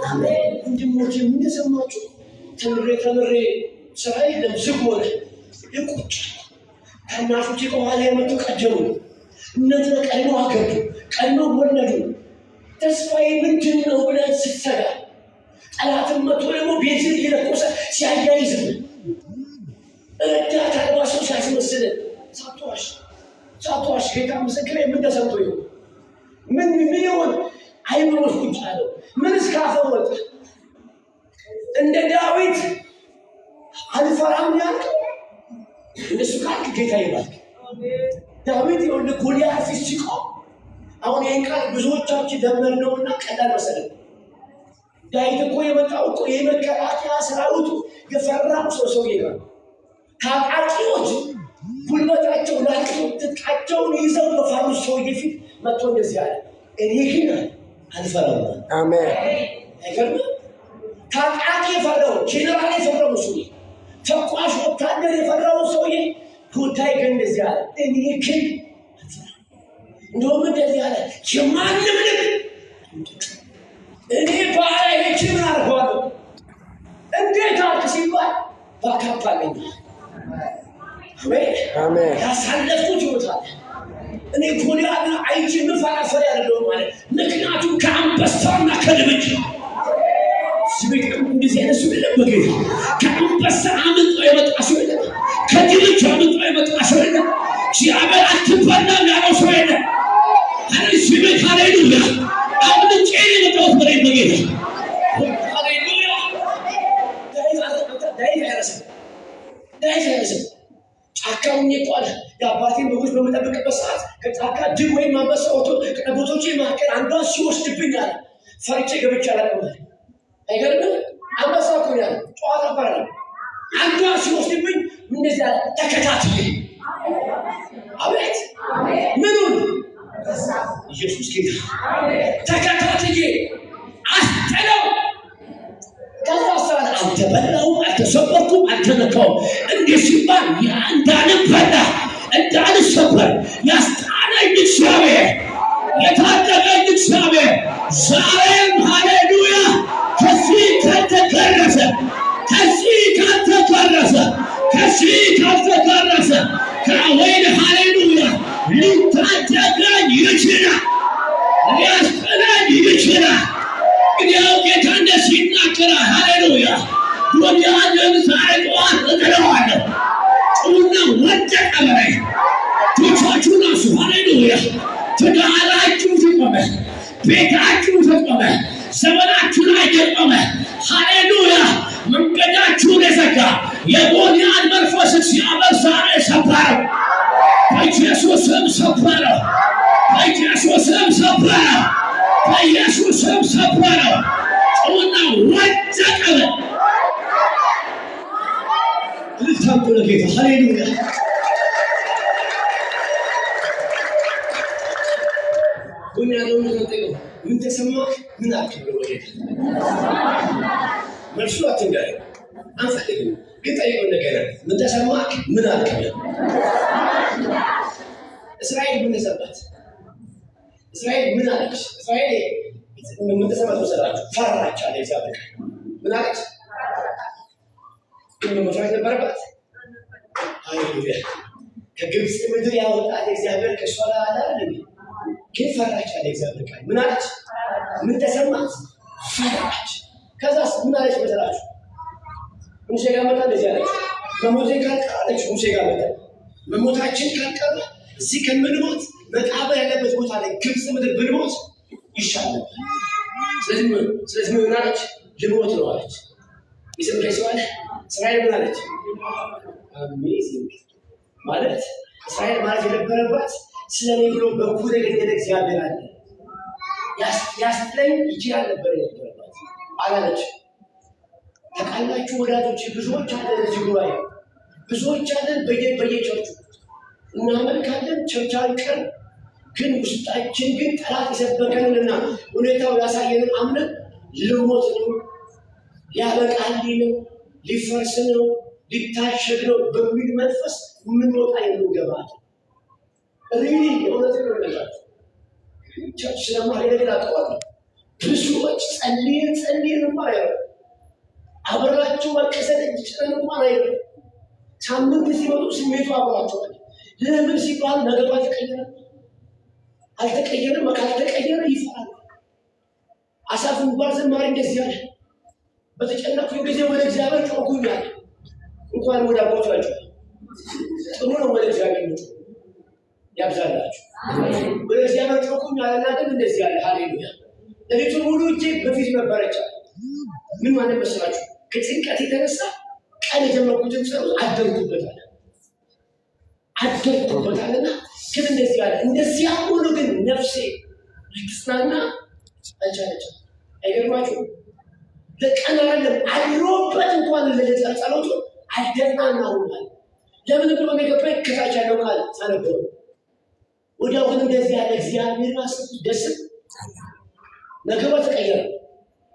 አሜን። ወንድሞቼ ምን ተሰማችሁ? ተምሬ ስራ የለም ዝግ ሆነ። የቁጭ ታናሾቼ ከኋላ የመጡ ቀደሙ። እነዚህ ቀድሞ አገቡ፣ ቀድሞ ወለዱ። ተስፋዬ ምንድን ነው ብለህ ስትሰጋ ጠላትም መቶ ደግሞ ቤትን እየለኮሰ ሲያያይዝብን ረዳት አልባ ሰው ሲያስመስልን ሳትዋሽ ጌታ ምስክሬ ምን ተሰምቶ ይሆን? ምን ይሆን? አይምሮስ ቁጭ አለው። ምን እስካፈር ወጣ? እንደ ዳዊት አልፈራም ያልከው እንደሱ ካልክ ጌታ ይባርክ። ዳዊት የወለ ጎልያድ ፊት ሲቆም አሁን ይህን ቃል ብዙዎቻችን ለመድነውና ቀላል መሰለን። ዳዊት እኮ የመጣው እኮ የመከላከያ ሰራዊቱ የፈራው ሰውዬ ነው። ታጣቂዎች ጉልበታቸው ላቸው ትጥቃቸውን ይዘው በፈሩት ሰውዬ ፊት መጥቶ እንደዚህ አለ፣ እኔ ግን አልፈራም። አሜን። አይገርምም? ታጣቂ የፈራው ጄኔራል የፈራው ሰውዬ፣ ተኳሽ ወታደር የፈራው ሰውዬ ጉዳይ ግን እንደዚህ አለ፣ እኔ ግን እንደውም እንደዚህ አለ፣ የማንም ልብ እኔ ባሪያዬ ምን አድርገዋለሁ? እንዴት አልክ ሲባል ባካፋለኝ። አሜን። ያሳለፍኩት ይወጣል። እኔ ጎልያድን አይቼ ምፈራፈር ያለው ማለት ምክንያቱም ከአንበሳና ከድብጭ ስቤት እንደዚህ አይነት ሰው የለም። በጌታ ከአንበሳ አምልጦ የመጣ ሰው የለም። ከድብጭ አምልጦ የመጣ ሰው የለም። እግዚአብሔር አትበላም ያለው ሰው የለም። አረ ስቤት ሃሌሉያ። አምልጬ የመጣሁት በሬት በጌታ ሃሌሉያ። ዳዊት አይረሳም። ጫካውን ይቋል የአባቴን በጎች በመጠበቅበት ሰዓት ከጫካ ድብ ወይም አንበሳ ወጥቶ ከጠቦቶቼ መካከል አንዷን ሲወስድብኝ አለ ፈርቼ ገብቼ አላውቅም። አይገርምም? አንበሳ እኮ ነው ያለው፣ ጨዋታ ባለ አንዷን ሲወስድብኝ እንደዚህ አለ ተከታትዬ። አቤት ምኑን? ኢየሱስ ጌታ። ተከታትዬ አስጥለው ከዛሳን አልተበላሁም፣ አልተሰበርኩም፣ አልተነካሁም። እንዲህ ሲባል እንዳልበላ እንዳልሰበር ያስጣለኝ እግዚአብሔር፣ የታደገኝ እግዚአብሔር ዛሬም ሃሌሉያ ከዚህ ካልተገረሰ ከወይን ሃሌሉያ ሊታደገኝ ይችላል፣ ሊያስጥለኝ ይችላል። እንግዲያው ጌታ እንደዚህ ይናገራል። ሃሌሉያ ጎልያድን ዛሬ ጠዋት እጥለዋለሁ። ጩና ወደቀ በላይ ቶቻችሁ ናሱ። ሃሌሉያ ትዳራችሁ ተቆመ፣ ቤታችሁ ተቆመ፣ ዘመናችሁ ላይ ተቆመ። ሃሌሉያ መንገዳችሁን የዘጋ የጎልያድ መንፈስ እግዚአብሔር ዛሬ ሰበረው፣ በኢየሱስ ስም ሰበረው፣ በኢየሱስ ስም ሰበረው፣ በኢየሱስ ስም ሰበረው። ጩና ወደቀ ልታምጡ ለጌታ ሃሌሉያ። ጎልያድን ተጠቅመው ምን ተሰማህ? ምን አልክ ብሎ ወዴት መልሱ አትንገረኝ አንፈልግም፣ ግን ጠይቀው ነገር ምን ተሰማህ? ምን አልክ? እስራኤል ምን ተሰማት? እስራኤል ምን አለች? እስራኤል ምን ተሰማት መሰላችሁ? ፈራች አለ እግዚአብሔር። ምን አለች? ግን መፍራት ነበረባት። ሃሌሉያ ከግብፅ ምድር ያወጣት እግዚአብሔር ከእሷ ጋር አለ አይደል? ግን ፈራች አለ እግዚአብሔር ቃል። ምን አለች? ምን ተሰማት? ፈራች። ከዛስ ምን አለች መሰላችሁ? ሙሴ ጋር መጣ። እንደዚህ አለች፣ መሞቴ ካልቀረች ሙሴ ጋር መጣ። መሞታችን ካልቀረ እዚህ ከምንሞት መቃብር ያለበት ቦታ ላይ ግብፅ ምድር ብንሞት ይሻል ነበር። ስለዚህ ምን አለች? ልሞት ነው አለች። ይሰምከኝ ሰው አለ። እስራኤል ምን አለች? አሜዚንግ ማለት እስራኤል ማለት የነበረባት ስለኔ ብሎ በኩል የገደለ እግዚአብሔር አለ ያስጥለኝ ይችላል ነበር የነበረባት አላለች። ተቃላችሁ ወዳጆች፣ ብዙዎች አለን እዚህ ጉባኤ፣ ብዙዎች አለን በየቸርቹ እናመልካለን፣ ቸርቻን ቀን ግን ውስጣችን ግን ጠላት የሰበከንንና ሁኔታው ያሳየንን አምነን ልሞት ነው፣ ሊያበቃልኝ ነው፣ ሊፈርስ ነው፣ ሊታሸግ ነው በሚል መንፈስ የምንወጣ የምንገባት ሪሊ የእውነት ነው ነገር ቸርች ስለማሄድ ነገር አጠዋለሁ። ብዙዎች ጸልየን ማየው አብራቸው መቀሰል እንችላለን እንኳን አይደለም። ሳምንት ሲመጡ ስሜቱ አብሯቸዋል። ለምን ሲባል ነገሩ አልተቀየረም። ካልተቀየረ ይፈራል። አሳፍ እንኳን ዘማሪ እንደዚህ አለ፣ በተጨነቅኩ ጊዜ ወደ እግዚአብሔር ጮኩኛል። እንኳን ወደ አባቶቻችሁ ጥሩ ነው ወደ እግዚአብሔር ነው ያብዛላችሁ። ወደ እግዚአብሔር ጮኩኛል እና ግን እንደዚህ አለ። ሃሌሉያ። ለሊቱን ሙሉ እጄ በፊት ነበረች። ምን ማለት መሰላችሁ? ከጭንቀት የተነሳ ቀን የጀመርኩትን ጸሎት አደርኩበታልና ግን እንደዚህ አለ። እንደዚያ ሁሉ ግን ነፍሴ ልትጽናና አልቻለችም። አይገርማችሁም? ለቀን አይደለም አድሮበት እንኳን ለጸሎቱ አልደናናውም። ለምን ብሎ ነገባይ ከታች ያለው ቃል ሳነበው ወዲያው ግን እንደዚህ ያለ እግዚአብሔር ማሰብ ደስ ነገሩ ተቀየረ።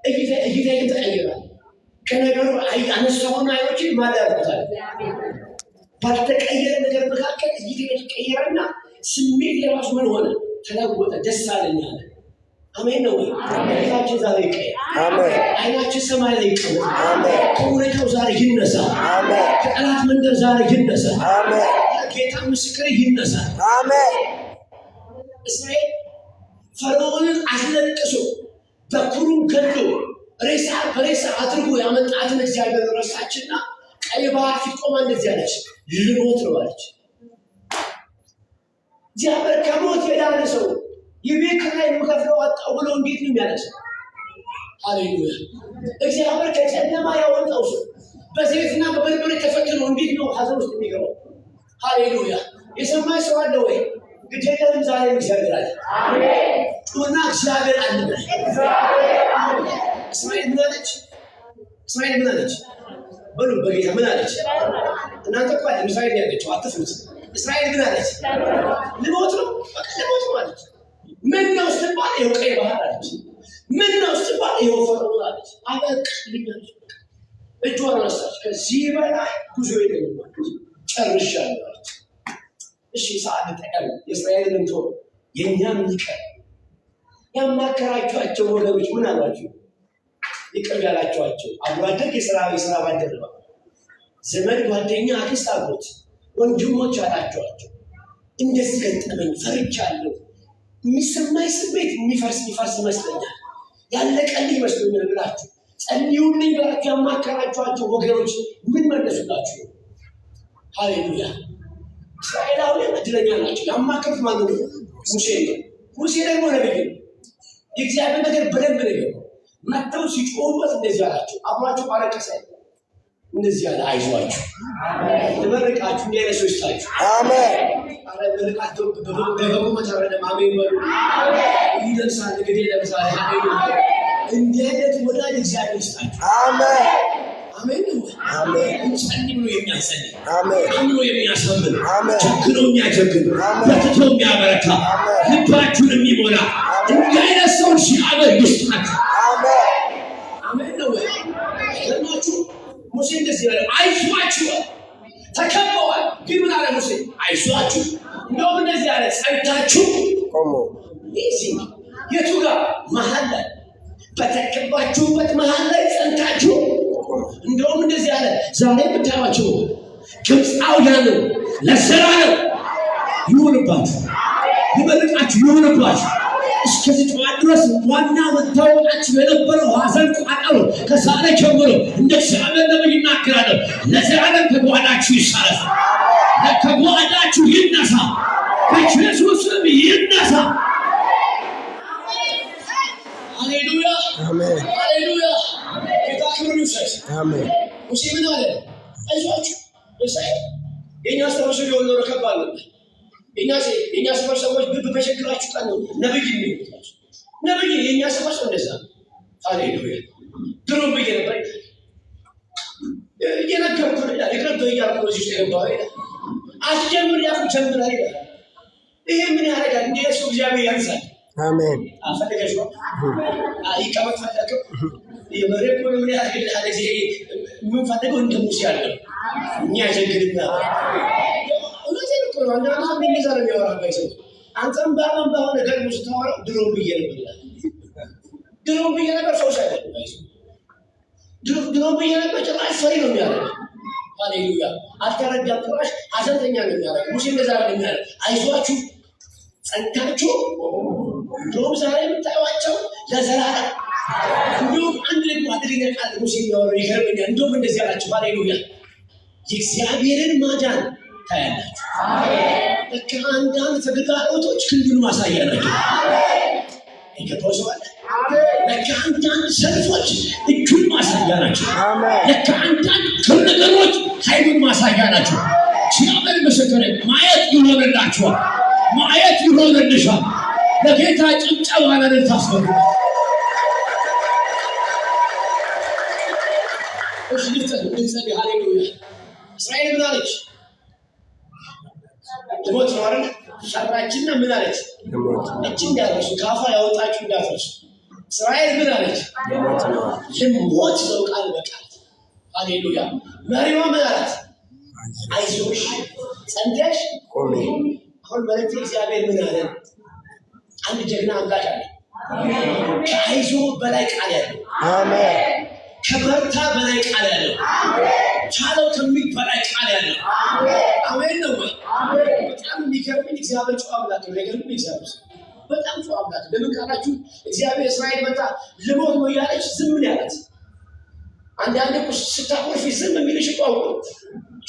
እይታዬ ተቀየረ። ከነገሩ አነሳውና አይኖችን ማዳርኩታል። ባልተቀየረ ነገር መካከል እይታዬ ተቀየረና ስሜት የራሱ ምን ሆነ? ተለወጠ። ደስ አለኝ አለ። አሜን ነው። አይናችን ዛሬ ይቀየር። አሜን። አይናችን ሰማይ ላይ ይቀየር። አሜን። ከሁኔታው ዛሬ ይነሳ። አሜን። ከጠላት መንደር ዛሬ ይነሳ። አሜን። ጌታ ምስክር ይነሳ። አሜን። እስራኤል ፈርዖንን አስለቅሶ በኩሩን ገድሎ ሬሳ በሬሳ አድርጎ ያመጣትን እግዚአብሔር ረሳችና ቀይ ባህር ፊት ቆማ እንደዚህ አለች፣ ልሞት ነው አለች። እግዚአብሔር ከሞት የዳነ ሰው የቤት ኪራይ የምከፍለው አጣሁ ብሎ እንዴት ነው የሚያለቅሰው? ሃሌሉያ። እግዚአብሔር ከጨለማ ያወጣው ሰው በዘይትና በበርበሬ ተፈትኖ እንዴት ነው ሀዘን ውስጥ የሚገባው? ሃሌሉያ። የሰማይ ሰው አለ ወይ? ግዴለም ዛሬ እግዚአብሔር አለ። አሜን። ጩና እግዚአብሔር አለ። እስራኤል ምን አለች? እስራኤል ምን አለች? በሉ በጌታ ምን አለች? እናንተ እኮ አይደል እስራኤል ያለችው አትፍሩት። እስራኤል ምን አለች? ልሞት ነው በቃ ልሞት ነው አለች። ምን ነው ስትባል ይኸው ቀይ ባህር አለች። ምን ነው ስትባል ይኸው ፈርዖን አለች። አበቃልኛለች። እጇን አነሳች። ከዚህ በላይ ጉዞ የለኝም አለች። ጨርሻለሁ አለች። እሺ ሰዓት ተጠቀም። የእስራኤልን እንቶ የእኛም ይቀር። ያማከራችኋቸው ወገኖች ምን አሏችሁ? ይቅር ያላችኋቸው አብሮ አደግ የሥራ ባልደረባ ዘመድ፣ ጓደኛ፣ አክስት፣ አጎት፣ ወንድሞች አላችኋቸው። እንደዚህ ገጠመኝ ፈርቻለሁ። የሚሰማኝ ስሜት የሚፈርስ ይመስለኛል፣ ያለቀልኝ ይመስለኛል ብላችሁ ጸልዩልኝ ብላችሁ ያማከራችኋቸው ወገኖች ምን መለሱላችሁ? ሃሌሉያ። እስራኤላውያን እድለኛ ናቸው። ያማከሩት ማለት ነው ሙሴ ነው። ሙሴ ደግሞ ነብይ ነው። የእግዚአብሔር ነገር በደንብ ነው። መጥተው ሲጮሁበት እንደዚህ አላቸው። አብሯቸው ባለቀሰ እንደዚህ አለ፣ አይዟችሁ ለመርቃችሁ እንዲህ አይነት ሰው ይስጣችሁ። አሜን። አረ ለርቃችሁ በበጎ መተረደ አሜን በሉ። ይደርሳል እንግዲህ ለምሳሌ አሜን። እንዲህ አይነት ወዳጅ እግዚአብሔር ይስጣችሁ። አሜን። አሜን። አሜን። እንጸልይ ብሎ የሚያጸልይ፣ አሜን፣ አምኖ የሚያሳምን፣ አሜን፣ ቸግሮ የሚያጀግን፣ በትቶ የሚያበረታ፣ ልባችሁን የሚሞላ እንዲህ አይነት ሰው እግዚአብሔር ይስጣችሁ። አሜን። አሜን ነው። ለማችሁ ሙሴ እንደዚህ ያለ አይዟችሁ፣ ተከበዋል። ግን ምን አለ ሙሴ? አይዟችሁ። እንደውም እንደዚህ ያለ ጸንታችሁ ቆሙ። እዚህ የቱ ጋር? መሀል ላይ በተከባችሁበት መሀል ላይ ጸንታችሁ። እንደውም እንደዚህ ያለ ዛሬ ብታዩአቸው ግብፃውያን ለዘላለም ይሁንባችሁ፣ ይመርቃችሁ፣ ይሁንባችሁ። እስከዚህ ጠዋት ድረስ ዋና መታወቃችሁ የነበረው ሐዘን ቋጠሮ ከዛሬ ጀምሮ እንደ እግዚአብሔር ነብይ ይናገራለሁ። ለዘላለም ከጓዳችሁ ይሳረፍ፣ ከጓዳችሁ ይነሳ፣ በኢየሱስም ይነሳ። ሃሌሉያ አሜን። ሃሌሉያ ጌታ ክብር ይውሰድ። አሜን። ሙሴ ምን አለ? አይዟችሁ። የእኛ ሰዎች ሊሆን ነው ከባድ ነበር። የእኛ ሰዎች ብብ በቸግራችሁ ቀን ነው ነብይ የሚሉት። ነብይ የእኛ ሰዎች እንደዛ። ሃሌሉያ። ድሮ ብዬ ነበር እየነገርኩ የግረብ እያልኩ በዚህ ውስጥ የገባሁ አስጀምር ያልኩ ጀምር አይደል? ይሄ ምን ያደርጋል? እንደ የሱ እግዚአብሔር ያንሳል። አሜን። አፈለገሽ ነው ይቀመጥ ፈለገው የመሬት ነው ምን ያደርጋል? እዚህ ምን ፈለገው እንደ ሙሴ ያለው እኛ ጀግርና አንዳንድ ሰው ምን ይዛል የሚያወራ ባይሰው አንተም ባሆነ ነገር ሙስታወራ ድሮ ብዬ ነበር ሰው ሳይሆን ባይሰው ድሮ በየነበረ ጭራሽ ፈሪ ነው የሚያደርግ። ሃሌሉያ አልተረዳም። ጭራሽ ሐዘንተኛ ነው የሚያደርግ። ሙሴ እንደዛ ነው የሚያደርግ። አይዟችሁ ጸንታችሁ እንደውም ዛሬ የምታዩዋቸው ለዘላለም እንደውም አንድ ደግሞ አድርገ ቃል ሙሴ የሚያወራው ይገርመኛል። እንደውም እንደዚህ አላቸው። ሃሌሉያ የእግዚአብሔርን ማዳን ታያላችሁ። ልክ አንዳንድ ተግዳሮቶች ክንዱን ማሳያ ናቸው። የገባው ሰው አለ። ልክ አንዳንድ ሰልፎች እጁን ማሳያ ናቸው። ልክ አንዳንድ ነገሮች ኃይሉን ማሳያ ናቸው። ሲያመን መሰከረ ማየት ይሆንላችኋል። ማየት ይሆንልሻል። ለጌታ ጭብጨባ ለእልልታ ታስገቡ። እሺ ልትጸልይ ሃሌሉያ። እስራኤል ምን አለች? ልሞት ነው አይደል? ሸራችንና ምን አለች? እቺ እንዳትረሱ ካፋ ያወጣችሁ እንዳትረሱ። እስራኤል ምን አለች? ልሞት ነው ቃል በቃል። ሃሌሉያ። መሪዋ ምን አላት? አይዞሽ ጸንተሽ ቆሚ። አሁን መልእክት እግዚአብሔር ምን አለ? አንድ ጀግና አምላክ አለ። ከአይዞ በላይ ቃል ያለው አሜን። ከበርታ በላይ ቃል ያለው ቻለው ከሚል በላይ ቃል ያለው አሜን ነው ወይ? በጣም የሚገርመኝ እግዚአብሔር ጨዋ አምላክ ነው። ነገር ግን እግዚአብሔር በጣም ጨዋ አምላክ። ለምን ካላችሁ እግዚአብሔር እስራኤል መጣ ልሞት ነው ያለች ዝም ምን ያላት? አንዳንድ እኮ ስታቆርፊ ዝም የሚልሽ እኮ አውቆ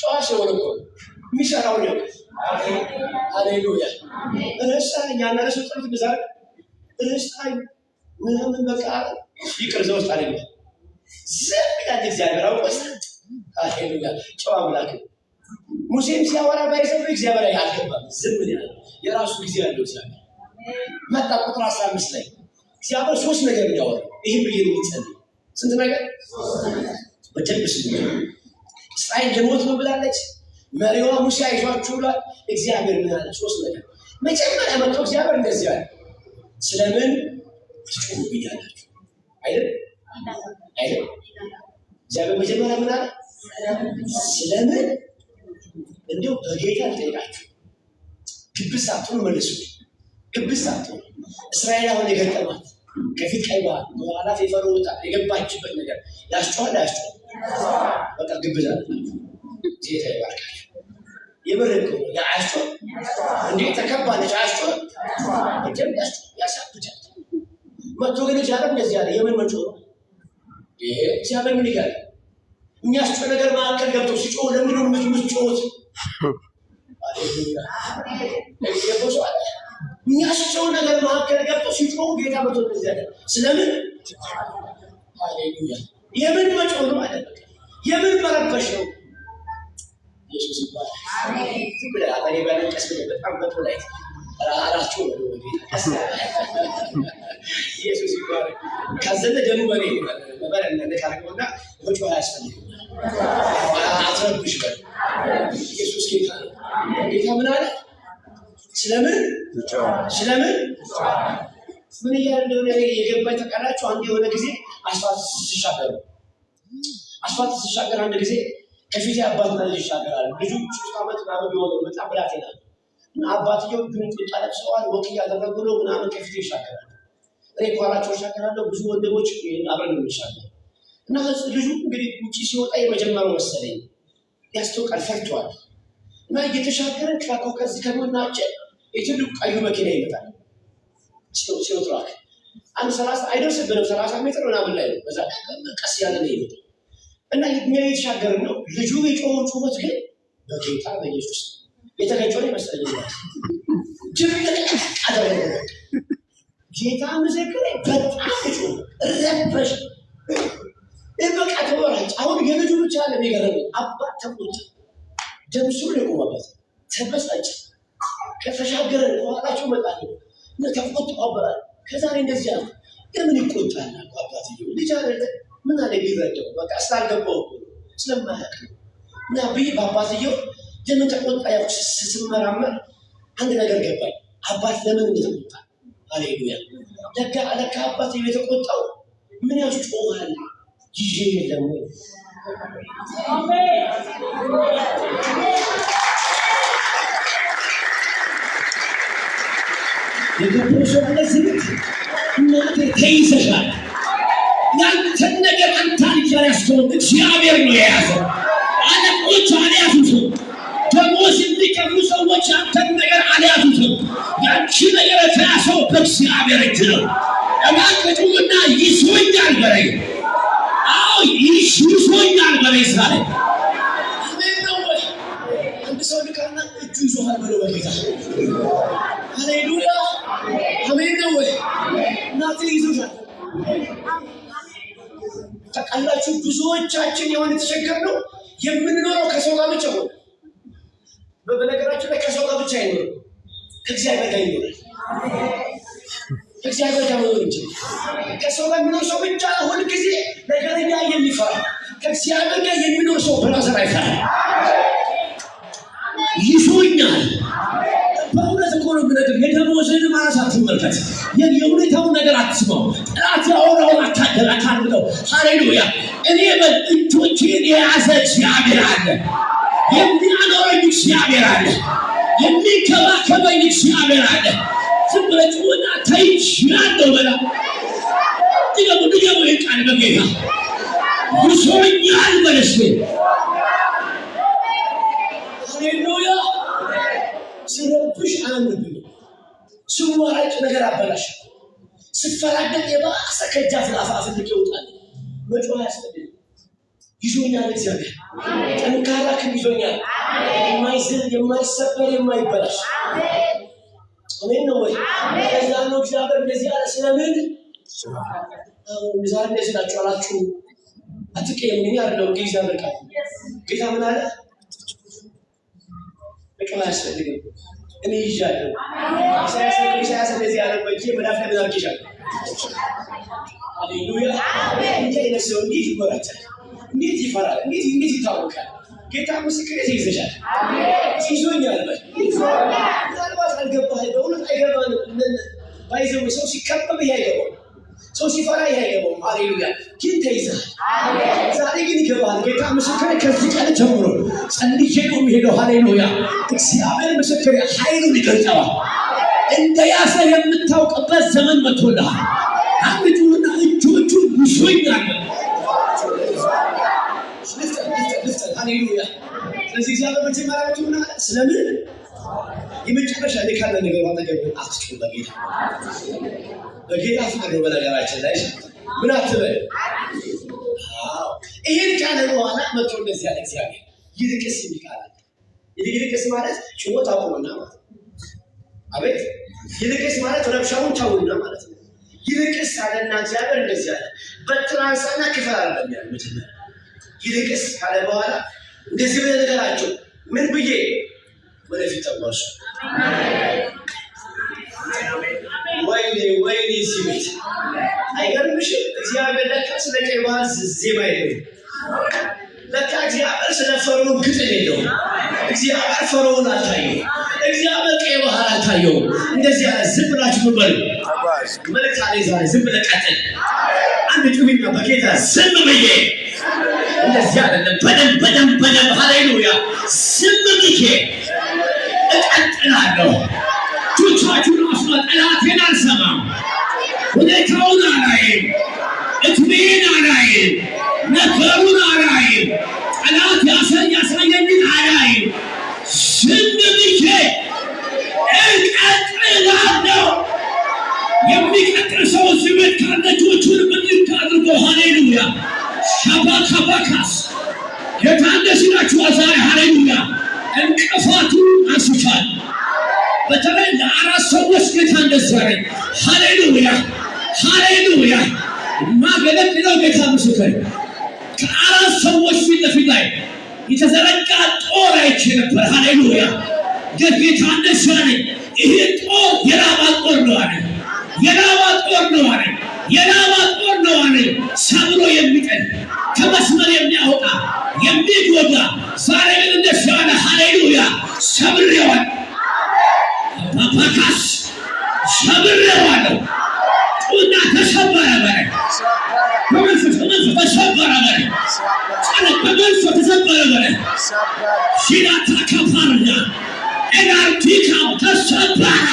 ጨዋ ስለሆነ እኮ የሚሰራው ነው። ሃሌሉያ ረሳኝ ያናረሱ ጥረት ብዛት ረሳኝ ምናምን በቃ ይቅር ዘው ውስጥ አይደለም ዝም ይላል እግዚአብሔር አውቆስ። ሃሌሉያ ጨዋ አምላክ። ሙሴም ሲያወራ ባይሰው እግዚአብሔር ያልገባም ዝም ይላል። የራሱ ጊዜ ያለው እግዚአብሔር መጣ። ቁጥር 15 ላይ እግዚአብሔር ሶስት ነገር ያወራ። ይሄን ብዬ ነው የሚጸልይ። ስንት ነገር በተብስ እስራኤል ልሞት ነው ብላለች። መሪዋ ሙሴ አይዟችሁ ብሏል። እግዚአብሔር ምን አለ? ሶስት ነገር። መጀመሪያ መጥቶ እግዚአብሔር እንደዚህ አለ፣ ስለምን ትጮሁብኛላችሁ? አይደል አይደል? እግዚአብሔር መጀመሪያ ምን አለ? ስለምን እንደው በጌታ ልጠይቃችሁ፣ ግብስ አትሆኑ መልሱ። ግብስ አትሆኑ። እስራኤል አሁን የገጠማት ከፊት ቀይ ባህር በኋላ ፈርዖን ወጣ የገባችበት ነገር ያስጨዋል አያስጨዋል? በቃ ግብዝ አለላችሁ። ጌታ ይባርካችሁ። የበረከ ያስጨዋል እንዴ? ተከባለች አያስጨዋል? በደንብ ያሳብጃል። መጥቶ ግን እግዚአብሔር እንደዚህ አለ። የምን መጮህ ነው ይሄ? እግዚአብሔር ምን ይላል? የሚያስጨው ነገር መካከል ገብቶ ሲጮህ ለምን ነው የምትጮሁት? ሃሌሉያ የቦሶ አለ። የሚያስጨው ነገር መካከል ገብቶ ሲጮህ ጌታ መጥቶ እንደዚህ አለ። ስለምን? ሃሌሉያ የምን መጮህ ነው ማለት ነው? የምን መረበሽ ነው? ኢየሱስ ይባላል። አሜን። ብለ አባሪ ባለቀስ በጣም በተላይ አላችሁ ነው ኢየሱስ ይባላል። ካዘነ ደሙ በኔ በበረነ ለካረውና ወጮ ያስፈልግ አትረብሽ በል። ኢየሱስ ጌታ ነው። ጌታ ምን አለ? ስለምን ምን ያለው የገባኝ ተቃላችሁ። አንድ የሆነ ጊዜ አስፋልት ሲሻገር አንድ ጊዜ ከፊት አባትና ልጅ ይሻገራሉ። ልጁ 3 ዓመት ምናምን ቢሆነው በጣም ብላቴና እና አባትየው ግን ቁጣ ለብሰዋል። ወክ እያደረጉ ነው ምናምን ከፊት ይሻገራሉ። እኔ ኳላቸው ይሻገራለሁ። ብዙ ወንድሞች አብረን ነው የሚሻገሩ እና ልጁ እንግዲህ ውጪ ሲወጣ የመጀመሪያው መሰለኝ ያስተውቃል፣ ፈርቷል እና እየተሻገረ ትራካው ከዚህ ከመናጨ የትልቁ ቀዩ መኪና ይመጣል። ሲወጥራክ አንድ 30 አይደርስብንም 30 ሜትር ምናምን ላይ ነው። በዛ ቀስ ያለ ነው ይመጣል እና እኛ የተሻገርን ነው። ልጁ የጮኸው ጩኸት ግን በጌታ በኢየሱስ የተገጨው ይመስለኛል። ጅብልቅ አደረገ። ጌታ ምስክሬ በጣም ጮኸ፣ ረበሽ በቃ ተወራጭ። አሁን የልጁ ብቻ አለ የሚገርመኝ። አባት ተቆጣ፣ ደምሱ ለቆመበት ተበሳጨ። ከተሻገረ በኋላቸው መጣ ነው ተቆጣ አባል። ከዛ እንደዚህ ያለ ለምን ይቆጣል? አባትየው ልጅ አይደለ ምን አለ ቢረዳው በቃ ስላልገባው ስለማያውቅ እና በአባትየው ለምን ተቆጣ? ያው ስመራመር አንድ ነገር ገባኝ። አባት ለምን እንደተቆጣ። ሃሌሉያ ለካ አባትየው የተቆጣው ምን ያስጮሃል? ይዤ የለም ወይ? የገባው ሰው ለዚህ እናቴ ተይዘሻል ያን ያንተን ነገር አንተ አልያዝከው፣ እግዚአብሔር ነው የያዘው። አለቆች አልያዙትም። ደሞዝ የሚከፍሉ ሰዎች አንተን ነገር አልያዙትም። ያንቺ ነገር የተያዘው በእግዚአብሔር እጅ ነው። እባክህና ይዞኛል በለኝ። አዎ ይዞኛል በለኝ ዛሬ። አሜን ነው ወይ? አንድ ሰው ልካና እጁ ይዞሃል በለው በጌታ። ሃሌሉያ አሜን ነው ወይ? እናቴ ይዞሻል። ታውቃላችሁ ብዙዎቻችን የሆነ ተቸገርነው የምንኖረው ከሰው ጋር ብቻ ነው። በነገራችን ላይ ከሰው ጋር ብቻ አይኖርም፣ ከእግዚአብሔር ጋር ይኖራል። ከእግዚአብሔር ጋር መኖር እንጂ ከሰው ጋር የሚኖር ሰው ብቻ ሁልጊዜ ነገረኛ የሚፈራ፣ ከእግዚአብሔር ጋር የሚኖር ሰው ብራዘር አይፈራ። ይዞኛል በእውነት እኮ ነው የምነግርህ። የደሞዝህን ማነስ አትመልከት፣ የሁኔታውን ነገር አትስማው። ጠላት ያወራውን አታድምጠው። ሃሌሉያ እኔ በእጆቼን የያዘ እግዚአብሔር አለ፣ የሚያኖረኝ እግዚአብሔር አለ፣ የሚንከባከበኝ እግዚአብሔር አለ። ዝም ብለህ ጩኸና ተይዣለሁ በላ። ድገሙ ቃል በጌታ ይዞኛል በለስ። ሃሌሉያ ስረብሽ አያምርብኝ፣ ስዋራጭ ነገር አበላሽ፣ ስፈራገጥ የባሰ ከጃፍ ለአፋፍ ይወጣል። መጮህ አያስፈልግም። ይዞኛል እግዚአብሔር፣ ጠንካራ ክንድ ይዞኛል፣ የማይዝል የማይሰበር የማይበላሽ። አሜን ነው ወይ? ከዛ ነው እግዚአብሔር እንደዚህ ያለ። ስለምን ዛሬ እንደዚህ ናቸው አላችሁ አትቀየሙኝ አይደለም እግዚአብሔር ቃል። ጌታ ምን አለ? በቃ አያስፈልግም እኔ ይዣለሁ። ኢሳያስ እንደዚህ ያለ በእጄ መዳፍ ላይ አድርጌሻለሁ። ሃሌሉያ እንዴ ነው እንዴት ይበራጫል፣ እንዴት ይፈራል፣ እንዴት ይታወቃል። ጌታ ምስክር ይዘሻል። ይዞኛል በል። ምናልባት አልገባህ፣ በእውነት አይገባንም። ባይዘው ሰው ሲከበብ አይገባም፣ ሰው ሲፈራ አይገባም። ሃሌሉያ ግን ተይዘሃል። ዛሬ ግን ይገባሃል። ጌታ ምስክር ከዚህ ቀን ጀምሮ ጸልዬ ነው የሚሄደው። ሃሌሉያ እግዚአብሔር ምስክር ኃይሉን ይገልጸዋል። እንደያዘ የምታውቅበት ዘመን መጥቶልሃል። አንዱና እጆቹ ይዞኛል። ሃሌሉያ ስለዚህ እግዚአብሔር መጀመሪያቱ ምን አለ? ስለምን የመጨረሻ ላይ ካለ ነገር አጠገብ አትጩ። በጌታ ፍቅር ነው። በነገራችን ላይ ምን አትበል። ይሄን ካለ በኋላ መጥቶ እንደዚህ ያለ እግዚአብሔር ይልቅስ ይልቃል። ይልቅስ ማለት ጭወት አቁምና ማለት አቤት። ይልቅስ ማለት ረብሻውን ተውና ማለት ነው። ይልቅስ አለና እግዚአብሔር እንደዚህ ያለ በትራንሳና ክፍል አይደለም ያለ መጀመሪያ ይልቅስ ካለ በኋላ እንደዚህ ብለህ ነገራቸው። ምን ብዬ ወደፊት ተጓዙ። ወይኔ ሲቤት አይገርምሽም? እግዚአብሔር ለካ ስለ ቀይ ባህር ዜማ የለውም። ለካ እግዚአብሔር ስለ ፈርዖን ግጥም የለውም። እግዚአብሔር ፈርዖን አልታየው፣ እግዚአብሔር ቀይ ባህር አልታየው። እንደዚህ ያለ ዝም ብላችሁ በሉ። መልእክት አለ ዛሬ። ዝም ብለህ ቀጥል። አንድ ጩኸኛ በጌታ ዝም ብዬ እንደዚህ አይደለም። በደንብ ሃሌሉያ ዝም ብዬ እቀጥላለሁ። ቹቻቹን አስማ ጠላቴን አልሰማም። ሁኔታውን አላይም፣ እትሜን አላይም፣ ነገሩን አላይም፣ ጠላት ያሳየኝን አላይም። ዝም ብዬ እቀጥላለሁ። የሚቀጥል ሰው ሲመት ካለ ቹቹን ብድግ አድርጎ ሃሌሉያ ሻባካባካስ የታንደስናችሁ ዛሬ ሃሌሉያ እንቅፋቱ አንስቷል። በተለይ ለአራት ሰዎች ጌታ እንደዚህ አለኝ። ሃሌሉያ ማገለግለው ጌታ ምስክር ከአራት ሰዎች ፊት ለፊት ላይ የተዘረጋ ጦር አይቼ ነበር። ሃሌሉያ ጌታ እንደዚህ አለኝ። ይሄ ጦር የላባ ጦር ነው አለኝ። የላባ ጦር ነው አለኝ። ሰብሮ የሚጥል ከመስመር የሚያወጣ የሚጎዳ ዛሬ ግን እንደዚህ አለ። ሃሌሉያ ሰብሬዋለሁ። ፓፓካስ ሰብሬዋለሁ። ጡና ተሰበረ በለኝ። በመንፈስ ተሰበረ በለኝ። በመንፈስ ተሰበረ በለኝ። ሲዳታ ከፋርኛ ኤናርቲካው ተሰበረ።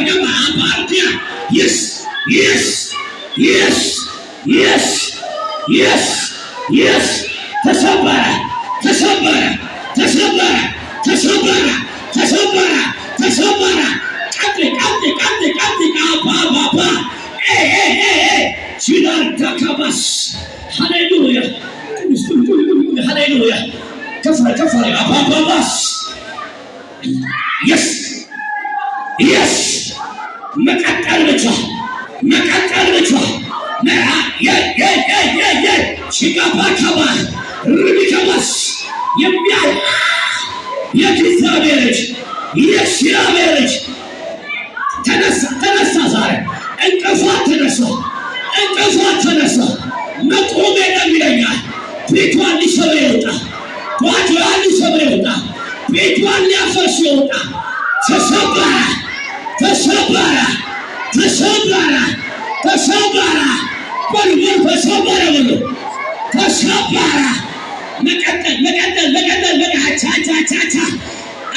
ገባ አባርዲያ ይስ Yes, yes, yes, yes, yes. Tasabara, tasabara, tasabara, tasabara, tasabara, tasabara. Kate, hey. Shidanta kabas. Hallelujah. Hallelujah. Kafara, ababas. Yes, yes. መቀጠል ብቻ ሲጋባካባ ርቢከባስ የሚያል የእግዚአብሔር ልጅ የእግዚአብሔር ልጅ ተነሳ ዛሬ እንቅፋት ተነሳ መቆም የለም ይለኛል። ቤቷን ሊሰብር ይወጣ ጓዳዋን ሊሰብር ይወጣ ቤቷን ሊያፈርስ ይወጣ ተሰበረ በልበል ተሰበረ። መቀጠል ቻቻ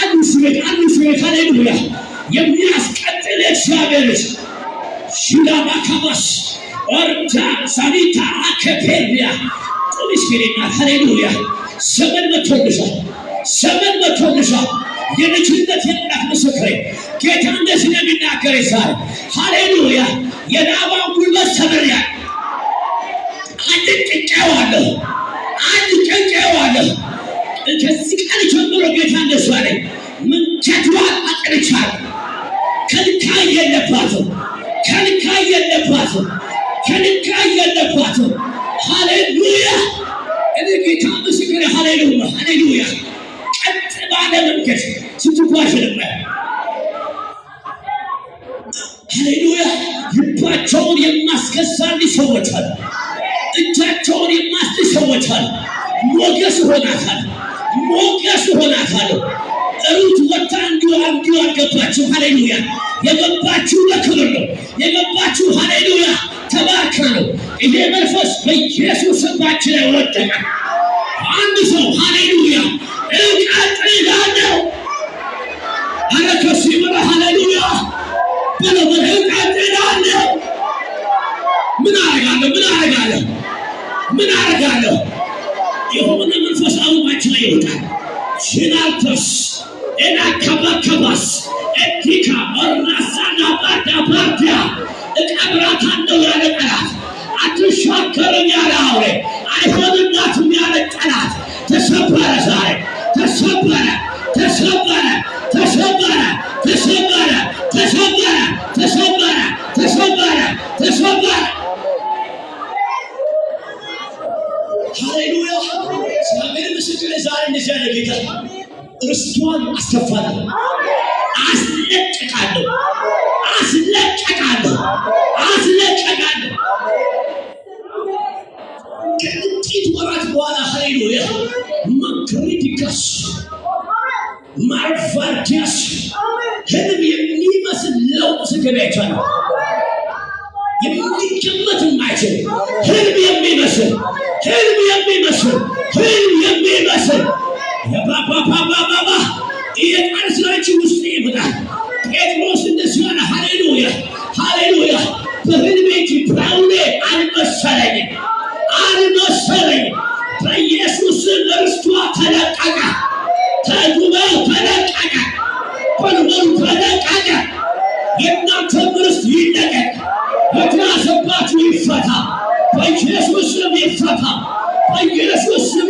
አዲስ ቤት ሃሌሉያ የሚያስቀጥል እግዚአብሔር ሽዳማ ካባስ ኦርታ ሳኒታ አከፔሪያ ቁሚስ ከሌና ሃሌሉያ ዘመን መጥቶልሻል። የልጅነት የእናት ምስክሬ ጌታ እንደዚህ ነው የሚናገር ዛሬ ሃሌሉያ። የላባን ጉልበት ሰብሬያለሁ፣ አድቅቄዋለሁ። ከዚህ ቀን ጀምሮ ጌታ እንደዚህ አለኝ፣ ምንቸቷን አቅንቻለሁ። ከልካይ የለባትም። ሃሌሉያ እኔ ጌታ ምስክሬ ሃሌሉያ ቀጥ ባለ መንገድ ስትጓዥ ነበር። ሃሌሉያ ልባቸውን የማስገዛል ይሰወቻል፣ እጃቸውን የማስሰወቻል። ሞገስ ሆናታል። ሩት ወጣ እንዲሁ አልገባችሁ። ሃሌሉያ የገባችሁ ለክብር ነው የገባችሁ። ሃሌሉያ ተባርካ ነው። ይሄ መንፈስ በኢየሱስ ስባችን ላይ ወደቀ። አንድ ሰው ሃሌሉያ እቀጥላለሁ አረ ከሱ ይበላ ሃሌሉያ በለበለ እቀጥላለሁ። ምን አረጋለሁ? የሆነ መንፈስ አውማችን ላይ ይወጣል። ሽናልተስ እና ከባስ ኤቲካ ወራሳና ባዳባርቲያ እቀብራታለሁ ያለ ጠላት፣ አትሻገርም ያለ አውሬ፣ አይሆንላትም ያለ ጠላት ተሰበረ ዛሬ። ተሰበረ። ሃሌሉያ እግዚአብሔር ምስክር ዛሬ እንደዚህ ያለ ጌታ ርስቷን አስከፋለሁ፣ አስለቅቃለሁ። ከጥቂት ወራት በኋላ ሃሌሉያ ማክሪቲካስ ማርፋርቲያስ ህልም የሚመስል ለውጥ ስገበያቻል። የሚገመት የማይችል ህልም የሚመስል የባባባባባ የቃል ስራችን ውስጥ ይመጣል። ጴጥሮስ እንደዚህ ሆነ። ሃሌሉያ በህልሜት ብራውኔ አልመሰለኝም። በኢየሱስ ርስቷ ተለቀቀ። ተጉበው ተለቀቀ። በልበሉ ተለቀቀ። የእናንተ ርስት ይለቀቅ። የተያዘባችሁ ይፈታ። በኢየሱስ ስም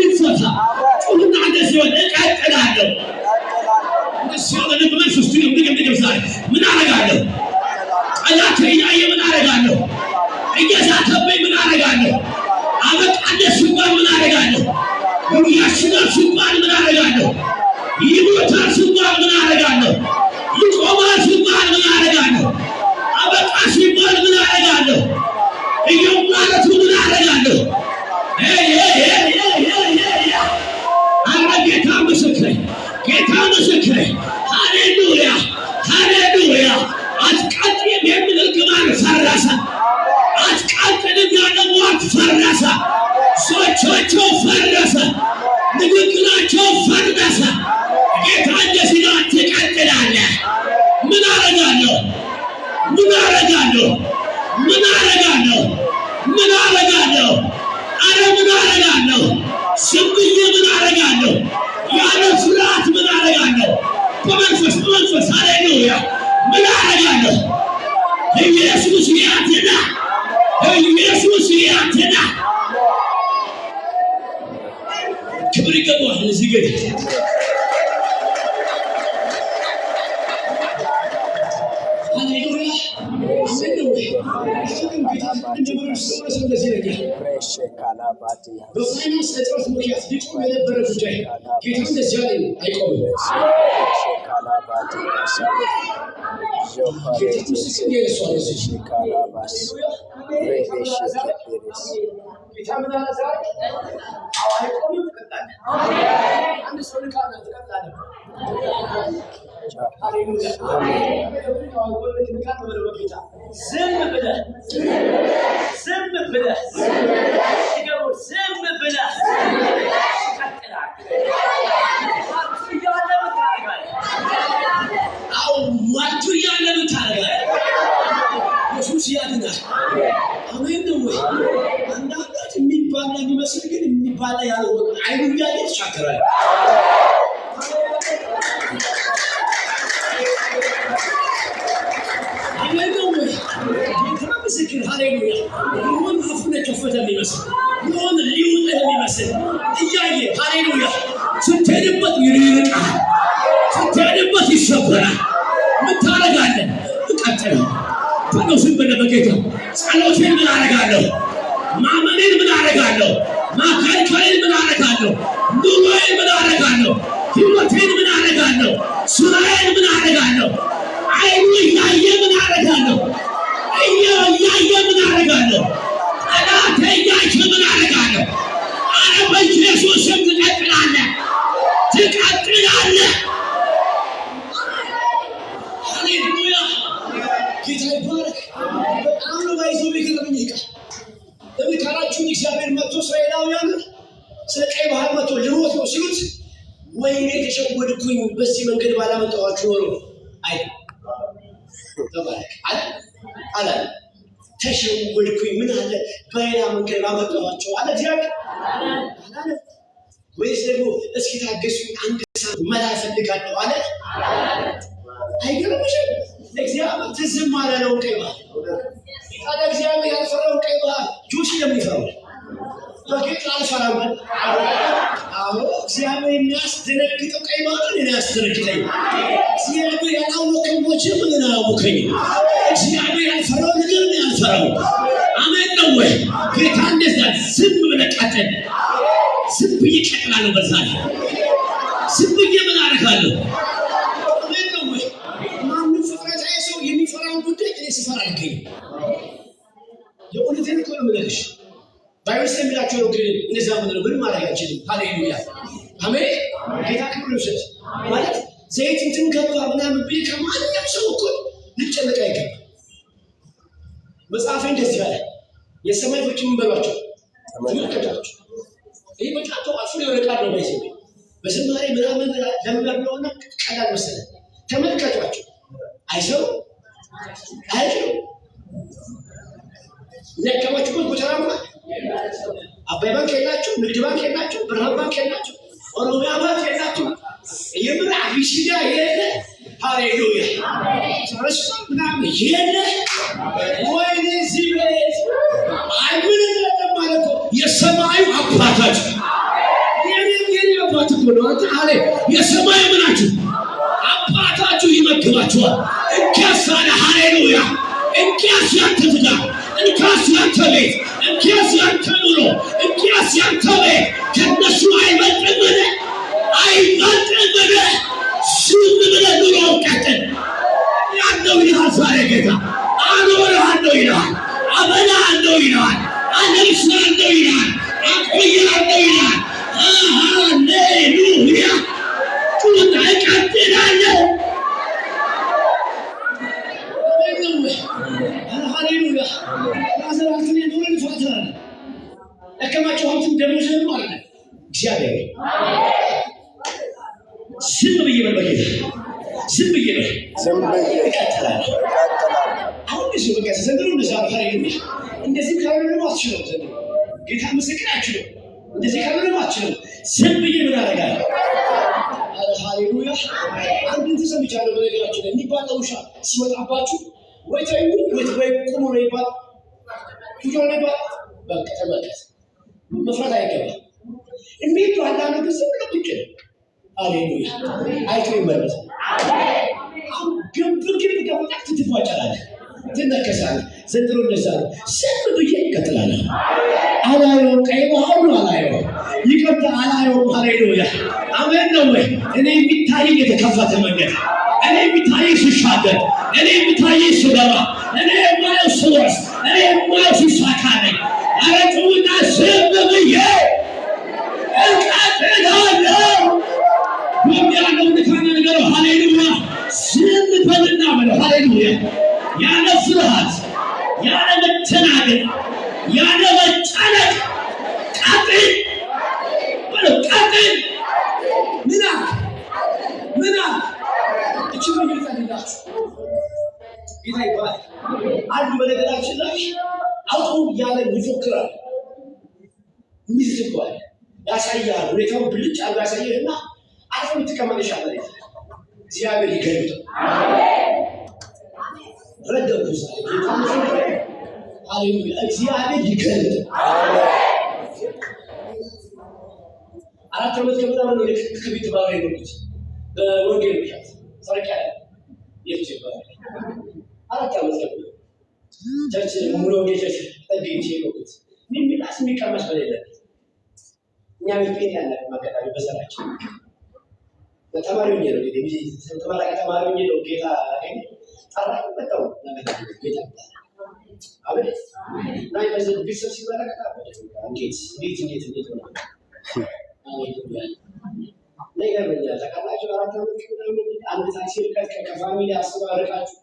ይፈታ። ጩሁና እንደዚህ ሆነ። እቀጥላለሁ። እንደዚህ ሆነ። ልብመሽ ውስጥ ድግም ዛሬ ምን አረጋለሁ? ጠላት እያየ ምን አረጋለሁ? እየዛተብኝ ምን አረጋለሁ? አበቃለሁ ሲባል ምን አረጋለሁ? ያሽናል ሲባል ምን አረጋለሁ? ይሞታል ሲባል ምን አረጋለሁ? ይቆማል ሲባል ምን አረጋለሁ? አበቃ ሲባል ምን አረጋለሁ? እየማለቱ ምን አረጋለሁ? አረ ጌታ ምስክሬ ሃሌሉያ አትቀጥም የሚል ግማን ፈረሰ። አትቀጥልም ያለሟት ፈረሰ። ሰዎቻቸው ፈረሰ። ንግግራቸው ፈረሰ። ጌታ እንደዚህ ነው። ትቀጥላለህ። ምን አረጋለሁ? አረጋለሁ? ምን አረጋለሁ? አረ ምን አረጋለሁ? ዝም ብዬ ምን አረጋለሁ? ያለ ፍርሃት ምን አረጋለሁ? በመንፈስ ሃሌሉያ ምን አረጋለሁ? ኢየሱስ ያድና፣ ኢየሱስ ያድና። ክብር ይገባዋል ለዚህ ጌታ። በፋይናንስ እጥረት ምክንያት ሊቆም የነበረ ጉዳይ ጌታ እንደዚህ ያለኝ አይቆምም። ጌታ ምን አለ ዛሬ? አይቆምም፣ ትቀጥላለህ። አንድ ሰው ልካና ትቀጥላለህ። ሃሌሉያ ዝም ብለህ ዋቱ እያለ ምን ታደርጋለህ? ኢየሱስ ያድናል። አሜን ነው ወይ? አንዳንዶች የሚባላ የሚመስል ግን የሚባላ ያልሆነ አይኑ እያየ ተሻገራል። አሜን ነው ወይ? ጌታ ምስክር ሃሌሉያ። ይሁን አፉን የከፈተ የሚመስል ይሁን ሊውጥህ የሚመስል እያየ ሃሌሉያ ስትሄድበት ይርቃል፣ ስትሄድበት ይሰበራል። ምን ታደርጋለህ? እቀጥላለሁ። በነፍስም በጌታ ጸሎቴን ምን አደርጋለሁ? ማመኔን ምን አደርጋለሁ? ማከልከሌን ምን አደርጋለሁ? ኑሮዬን ምን አደርጋለሁ? ሕይወቴን ምን አደርጋለሁ? ስራዬን ምን አደርጋለሁ? አይኑ እያየ ምን አደርጋለሁ? እያየ ምን አደርጋለሁ? ጠላቴ እያየ ምን አደርጋለሁ? አረ በኢየሱስ ስም ትቀጥላለህ፣ ትቀጥላለህ። ሃሌሉያ ጌታ ይባረክ። በጣም ነው ባይዞ ቢገርመኝ ይቃል ለሚካራችሁን እግዚአብሔር መጥቶ እስራኤላውያን ስለ ቀይ ባህር መጥቶ ልሞት ነው ሲሉት ወይኔ ተሸወድኩኝ በዚህ መንገድ ባላመጣኋችሁ ኖሮ አይ ተባረክ አለ ተሸወድኩኝ ምን አለ በሌላ መንገድ ባመጣኋቸው አለ እግዚአብሔር አለ ወይስ ደግሞ እስኪ ታገሱኝ አንድ ሰዓት መላ እፈልጋለሁ አለ አይገርምሽም? እግዚአብሔር ትዝም አለ ነው ቀይ ባህር ታዲያ እግዚአብሔር ያልፈራው ቀይ ባህር ጆሲ ለምን ይፈራል? በጌታ አልፈራም። አዎ እግዚአብሔር የሚያስደነግጠው ቀይ ባህር እኔን ያስደነግጠኝ። እግዚአብሔር ያላወቀው ሞቼ ምን አላወቀኝ። እግዚአብሔር ያልፈራው ነገር እኔ አልፈራም። አሜን ነው ወይ? ጌታ እንደዛ ዝም ብለህ ቀጥል። ዝም ብዬ እቀጥላለሁ። በዛ ዝም ብዬ ምን አደርጋለሁ? አሜን ነው ወይ? ማንም ፍጥረታዊ ሰው የሚፈራውን ጉዳይ እኔ ስፈራ አልገኝም። የእውነቴን እኮ ነው የምልሽ። ባይወስ የሚላቸው ነው ግን እነዛ ምን ማድረግ አይችልም። ሃሌሉያ አሜን። ጌታ ክብር ይውሰድ። ማለት ዘይት እንትን ገባ ምናምን ብዬ ከማንኛውም ሰው እኮ ልጨነቅ አይገባም። መጽሐፌ እንደዚህ ያለ የሰማይ ወፎች ምን በሏቸው ተመልከቷቸው። ይህ በቃ ተዋፉ የሆነ ቃል ነው። ባይዘ በዝማሬ ምናምን ለምናብለውና ቀላል መሰለህ። ተመልከቷቸው። አይሰሩ አይችሉ ለከማችሁ ጎተራማ አባይ ባንክ የላችሁ፣ ንግድ ባንክ የላችሁ፣ ብርሃን ባንክ የላችሁ፣ ኦሮሚያ ባንክ የላችሁ፣ የምር አቢሲኒያ የለ። ሃሌሉያ ትረስፋ ምናምን የለ። ወይኔ እዚህ ቤት አይምን ማለት ነው የሰማዩ አባታችሁ የኔ አባት እኮ ነው። አንተ አለ የሰማዩ ምናችሁ አባታችሁ ይመግባችኋል። እንኪያስ አለ ሃሌሉያ እንኪያስ ያንተ ትዳር፣ እንኪያስ ያንተ ቤት፣ እንኪያስ ያንተ ኑሮ፣ እንኪያስ ያንተ ቤት ከነሱ አይበልጥምን? አይበልጥምን? ዝም ብለህ ኑሮውን ቀጥል። ያለው ይልሃል ዛሬ ጌታ አኖርሃለሁ ይልሃል፣ አበላሃለሁ ይልሃል፣ አለብስሃለሁ ይልሃል፣ አቆይሃለሁ ይልሃል። ሃሌሉያ ቁጣ እቀጥላለሁ። ሃሌሉያ ማዘራትን የኖረን ፋትራል ለከማቸው ሀብትን ደሞዝህን ማለት ነው እግዚአብሔር ዝም ብዬ በጌታ ዝም ብዬ እቀጥላለሁ። አሁን እዚህ በቃ ዘንድሮ እንደዛ ሃሌሉያ እንደዚህ ካልሆነ አትችልም። ዘንድሮ ጌታ ምስክር አይችልም። እንደዚህ ካልሆነ አትችልም። ዝም ብዬ ምን አደርጋለሁ? ሃሌሉያ። አንድን ተሰምቻለሁ። በነገራችን ላይ የሚባለው ውሻ ሲመጣባችሁ ወይ ተይው ወይ ቁሙ ነው ይባላል። ቱጆ ነው ይባላል። በቃ ተመለስ። መፍራት አይገባም። እንዴት ነው አንዳንድ ጊዜ ብሎ ቁጭ ነው። ሃሌሉያ። አይቶ ይመለስ። ግብ ከወጣት ትትዋጫላለህ፣ ትነከሳለህ። ዘንድሮ እንደዛ ነው። ዝም ብዬ እቀጥላለሁ። አላየውም። ቀይ ባህሩ አላየውም። ይቅርታ አላየውም። ሃሌሉያ። አሜን ነው ወይ? እኔ የሚታየኝ የተከፈተ መንገድ፣ እኔ የሚታየኝ ስሻገር፣ እኔ የሚታየኝ ስገባ፣ እኔ የማየው ስወርስ፣ እኔ የማየው ሲሳካ ነኝ። ኧረ ጩኹና ዝም ብዬ እቀጥላለሁ። ያለው ንካና ነገር ሃሌሉያ። ዝም በልና በለው ሃሌሉያ። ያለ ፍርሃት፣ ያለ መተናገር፣ ያለ መጨነቅ ቀጥል በለው። ቀጥል ምና እቺ ምን ይፈልጋችሁ? ጌታ ይባል። አንድ በነገራችን ላይ አውጡ ያለ ይፎክራል፣ ይዝባል፣ ያሳያል። ሁኔታውን ብልጭ አድርጎ ያሳየህና አልፎ ትቀመጥሻለ። እግዚአብሔር ይገለጥ። ረደው ጌታ ሃሌሉያ። እግዚአብሔር ይገለጥ። አራት ዓመት ከምናምን ነው ከቤት ባሪያ የሆኑት በወንጌል ምክንያት ሰርቂያ ይችላል። አራት ዓመት ነው ቸርች ሙሉ ወንጌል ተገኝቼ የሆኑት ሚላስ የሚቀመስ በሌለ እኛ ቤት ያለ ማከታቢ በሰራችን ተማሪው ነው እንግዲህ ተማሪው ነው ጌታ አገኝ ጠራኝ መጣው ለምን ጌታ አቤት ናይ በዚህ ቢሰስ ሲመለከታ እንዴት ነው ነገር ነው ተቀላጭ አራት ዓመት አንድ ታክሲ ርቀት ከፋሚሊ አስተዋረቃችሁ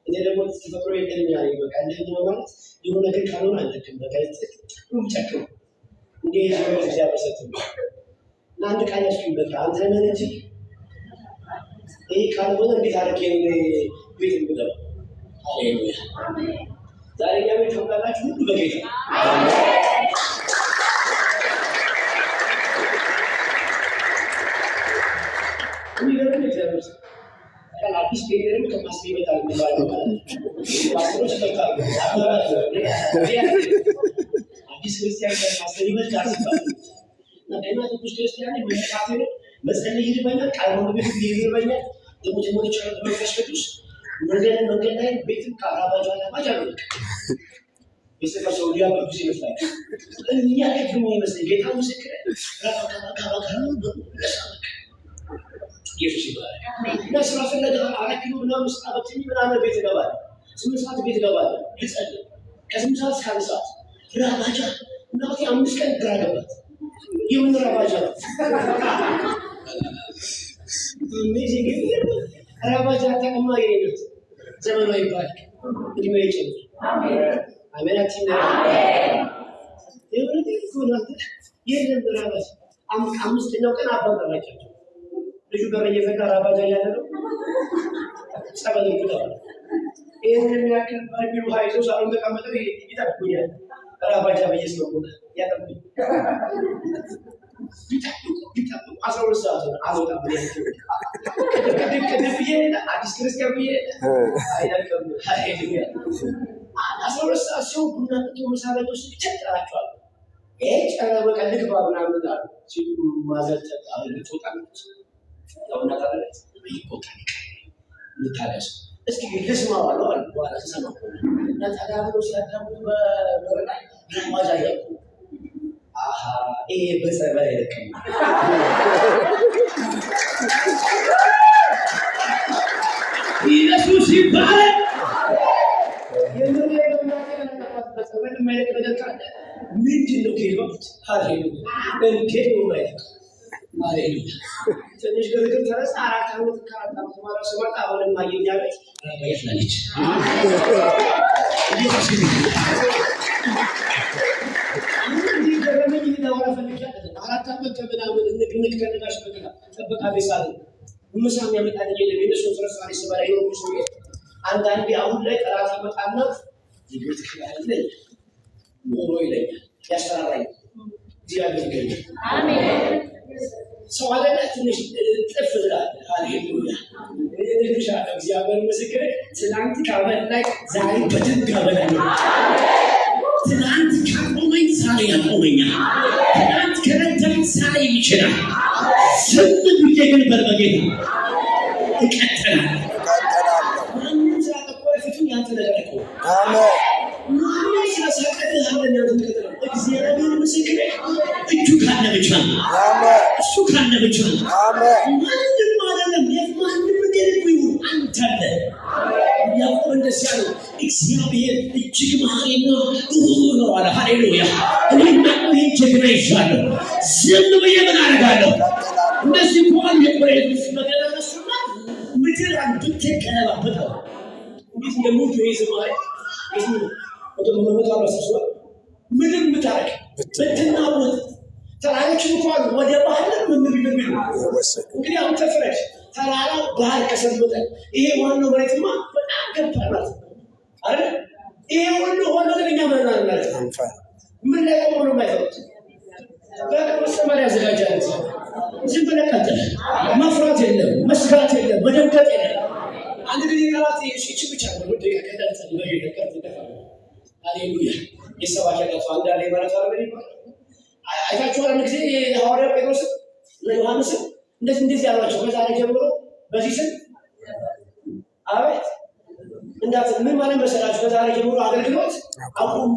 እኔ ደግሞ ተፈጥሮ የለኛል በቃ እንደዚህ ነው ማለት የሆነ ነገር ካልሆነ አንተም በቃ ጨክም እንዴ ነው እግዚአብሔር ሰጥቶ አንድ ቃል ያስኩኝ በቃ አንተ ነህ እንጂ ይሄ ካልሆነ እንዴት አድርጌ ቤት እንገባ? ሃሌሉያ። ዛሬ ያው ተቀላላችሁ ሁሉ በጌታ አሜን። የሚገርም እግዚአብሔር አዲስ ቤተልሔም ከማስቤታል የሚባለው ፓስተሮች ተካሉ አዲስ ክርስቲያን ከማስቤት ጋር ሲባል እና አዲስ ክርስቲያን የሚካፈሉ መጸለይ ይልበኛል፣ ቃል ወንጌል ይልበኛል። ደግሞ ይችላል መንፈስ ቅዱስ መንገድ ላይ ቤትም ካራባጃ ነው የሰፈሰው ሊያበዱስ ይመስላል። እኛ ደግሞ ይመስል ጌታ ምስክር ኢየሱስ ይባላል። እና ስራ ፈለገ 4 ኪሎ ምናምን ስጣበትኝ ምናምን ቤት ገባል። 8 ሰዓት ቤት ገባል ልጸልይ ከ8 ሰዓት እስከ 1 ሰዓት ራባጃ እናቴ 5 ቀን ግራ ገባት። የምን ራባጃ አሜዚንግ ራባጃ ተቀማ ይሄድ ዘመኑ ይባል እድሜ ይጨምር። አሜን አሜን አሜን። የወረደ ኮላተ የለም ራባጃ አምስተኛው ቀን አባባላቸው ልጁ ጋር እየፈጋ ራባጃ ያለው ጸበል ይወጣል። ይሄንን ያክል ባቢሉ ሃይዞ ሳሩን ተቀመጠው ይጣብቁኛል። ራባጃ በየሰው ቦታ ያጠብቁ ይጣብቁ 12 ሰዓት አልወጣም ከደብዬ አዲስ ክርስቲያን ብዬ አይደለም ሃሌሉያ 12 ሰዓት ሰው ቡና ጥቶ መሳለቶች ይጨጥራቸዋል። ይሄ ጨረ በቃ ልግባ ምናምን አሉ ሲሉ ማዘር ተጣልቶታለች ያውና ታለች ይቆጣል ልታለስ እስኪ ልስማው አለው አሉ በኋላ ተሰማው እና ታዳብሎ ሲያዳሙ በረዳ ማዛ ያቁ አሃ ይሄ በጸባይ አይደለም ኢየሱስ ይባረክ። የምንለው ነገር በጸባይ ማለት በደካለ ምንድነው ከይባት ሃሌሉያ እንዴት ነው ማለት ሃሌሉያ ትንሽ ግርግር ተረሳ 4 ዓመት ከ4 ዓመት በኋላ ሲመጣ አሁንም ማየኛ ቤት ያስላለች ኢየሱስ ይባረክ። አራት ዓመት ከምናምን ንቅንቅ ከነጋሽ በቃ ተበቃ ቤሳል ምሳም ያመጣልኝ ለቤተሰብ ፍርፋሪ ሰባሪ ነው ሰው አንዳንዴ አሁን ላይ ጠላት ይመጣና ይግብት ይችላል እግዚአብሔር ይገኛል። አሜን። ሰው አለና ትንሽ ጥፍ ይላል። ሃሌሉያ እልልሻለሁ። እግዚአብሔር ምስክር ትናንት ካበላኝ ዛሬ በደንብ ያበላኝ። ትናንት ካቆመኝ ዛሬ ያቆመኛል። ትናንት ከረዳኝ ዛሬ ይችላል። ዝም ብዬ ግን በጌታ እቀጥላለሁ። ማንም ስላጠቆረ ፊቱን ያንተ ነገር እኮ አሜን። ማንም ስለሳቀህ ያለን ያንተ ነገር እግዚአብሔር ምስክር እጁ ካለ ብቻ ነው። አሜን። እሱ ካለ ብቻ ነው። አሜን። ማንም አይደለም። የማንም ነገር ይሁን አንተ አለ። ያዕቆብ እንደዚህ አለ፣ እግዚአብሔር እጅግ መሐሪና ሩህሩህ ነው አለ። ሃሌሉያ። እኔና ይህን ጀግና ይዣለሁ። ዝም ብዬ ምን አደርጋለሁ? እንደዚህ እንኳን የቆሬቶች ነገር አነሱና ምድር ብትገለባበጠው እንዴት እንደሞት ይዝማል ይዝሙ ወደመመጣው አሰሰው ምድር ምታረክ ብትናወጥ ተራሮች እንኳን ወደ ባህር ምን ወሰዱ። እንግዲህ አሁን ተፈረጅ ተራራው ባህር ከሰመጠ ይሄ ዋናው መሬትማ በጣም ከባድ አይደል? ይሄ ሁሉ ሆኖ ለኛ ማለት ነው። ምን ላይ ቆሞ ነው ማለት በመሰመር ያዘጋጃል። ዝም ብለህ ቀጥል። መፍራት የለም፣ መስጋት የለም፣ መደንገጥ የለም። አንድ ጊዜ ቀራት እቺ ብቻ ነው ወደ ከከዳት ነው ይደከት ይደፋል። ሃሌሉያ። የሰባከ ቀጥታ አንዳንዴ ማለት አረበኝ አይታችሁ አንድ ጊዜ ሐዋርያ ጴጥሮስ ለዮሐንስ እንደዚህ ያሏቸው ከዛሬ ጀምሮ በዚህ ስም አቤት እንዳት ምን ማለት መሰላችሁ? ከዛሬ ጀምሮ አገልግሎት አቁሙ።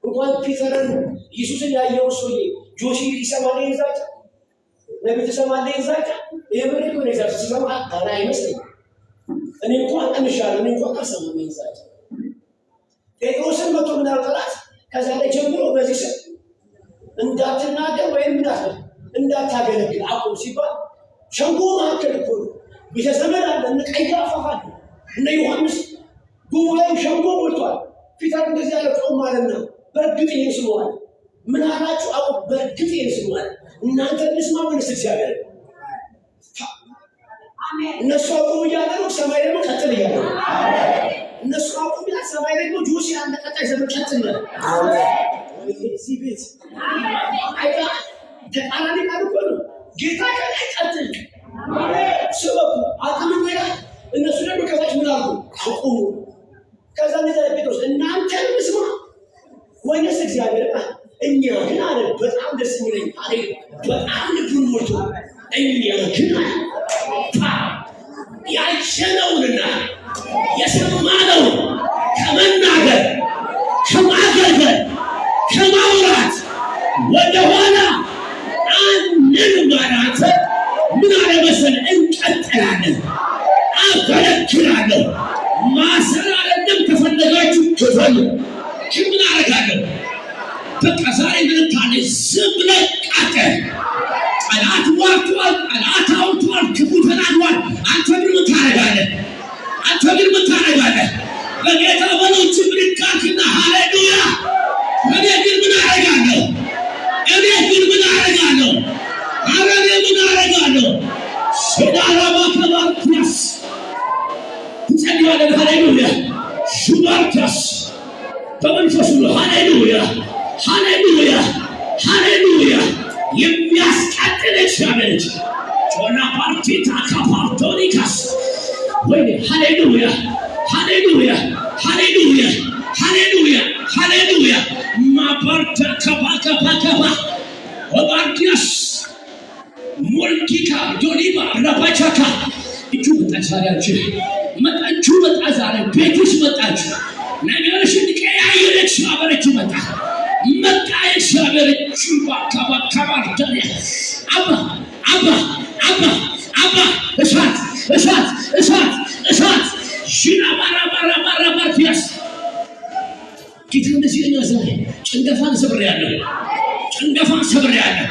እንኳን ፒተርን ኢየሱስን ያየው ሰውዬ ጆሲ ይሰማል ይዛት ነብይ ተሰማለ ይዛት የምር እኮ ነው ይዛት ሲሰማ አራ አይመስልም። እኔ እንኳን አንሻለሁ እኔ እንኳን አሰማኝ ይዛት ጴጥሮስን መጥቶ ምን አልጠራት ከዛሬ ጀምሮ በዚህ ስም እንዳትናገር ወይም እንዳታገለግል አቁም ሲባል ሸንጎ ማከል እኮ ነው። ቤተዘመድ አለ እንቀያ አፋፋል እነ ዮሐንስ ጉባኤው ሸንጎ ሞልቷል። ፒተር እንደዚህ ያለ ቆም ማለት ነው። በእርግጥ ይስማል። ምን አላችሁ? አው በእርግጥ ይስማል። እናንተ እንስማ ወይስ እግዚአብሔር? አሜን። እነሱ አቁም እያለ ነው፣ ሰማይ ደግሞ ቀጥል እያለ ነው። እነሱ አቁም እያለ ሰማይ ደግሞ ጆሲ አንተ ቀጣይ ዘመን ቀጥል ነው። አሜን። እዚህ ቤት አይታ ተቃራኒ ካልኩ ነው ጌታ ከላይ ቀጥል ሰበኩ አጥም ይላል። እነሱ ደግሞ ከታች ምን አሉ? አቁሙ። ከዛ ጴጥሮስ እናንተ እንስማ ወይስ እግዚአብሔር? እኛ ግን አለ በጣም ደስ የሚለኝ አለ በጣም ልቡን ሞልቶ እኛ ግን ያየነውንና የሰማነውን ከመናገር ከማገልገል ከማውራት ወደኋላ አንድን ማለት ምን አለ መሰለህ? እንቀጥላለን። አገለግላለሁ። ማሰር አይደለም ከፈለጋችሁ ክፈሉ። ምን አደርጋለሁ? በቃ ዛሬ ምን ታለ? ዝም ብለህ ቃጠል። ጠላት ዋርቷል፣ ጠላት አውጥቷል፣ ክፉ ተናግሯል። አንተ ግን ምን ታደርጋለህ? አንተ ግን ምን ታደርጋለህ? በጌታ በሎች ብርካትና ሃሌሉያ። እኔ ግን ምን አደርጋለሁ? እኔ ግን ምን አደርጋለሁ? አረኔ ምን አደርጋለሁ? ሰዳራባ ከባርክያስ ትጸልያለህ። ሃሌሉያ ሹባርክያስ በመንፈሱ ነው። ሃሌሉያ ሃሌሉያ ሃሌሉያ። የሚያስቀጥል እግዚአብሔር ጮና ፓርቲታ ካፓርቶኒካስ ወይ ሃሌሉያ ሃሌሉያ ሃሌሉያ ሃሌሉያ ሃሌሉያ ማፓርታ ካፓካፓካፓ ወባርኪያስ ሞልኪካ ዶሊባ ረባቻካ እጁ መጣቻሪያች መጣችሁ መጣ ዛሬ ቤትሽ መጣች ነገርሽን ቀያየረች አበረች መጣ እግዚአብሔር ባካባካባርተሪያ አባ አባ አባ አባ እሳት እሳት እሳት እሳት ሽናባራባራባራባርቲያስ ጌታ እንደዚህ ዛሬ ጭንገፋን ሰብሬያለሁ። ጭንገፋን ሰብሬያለሁ።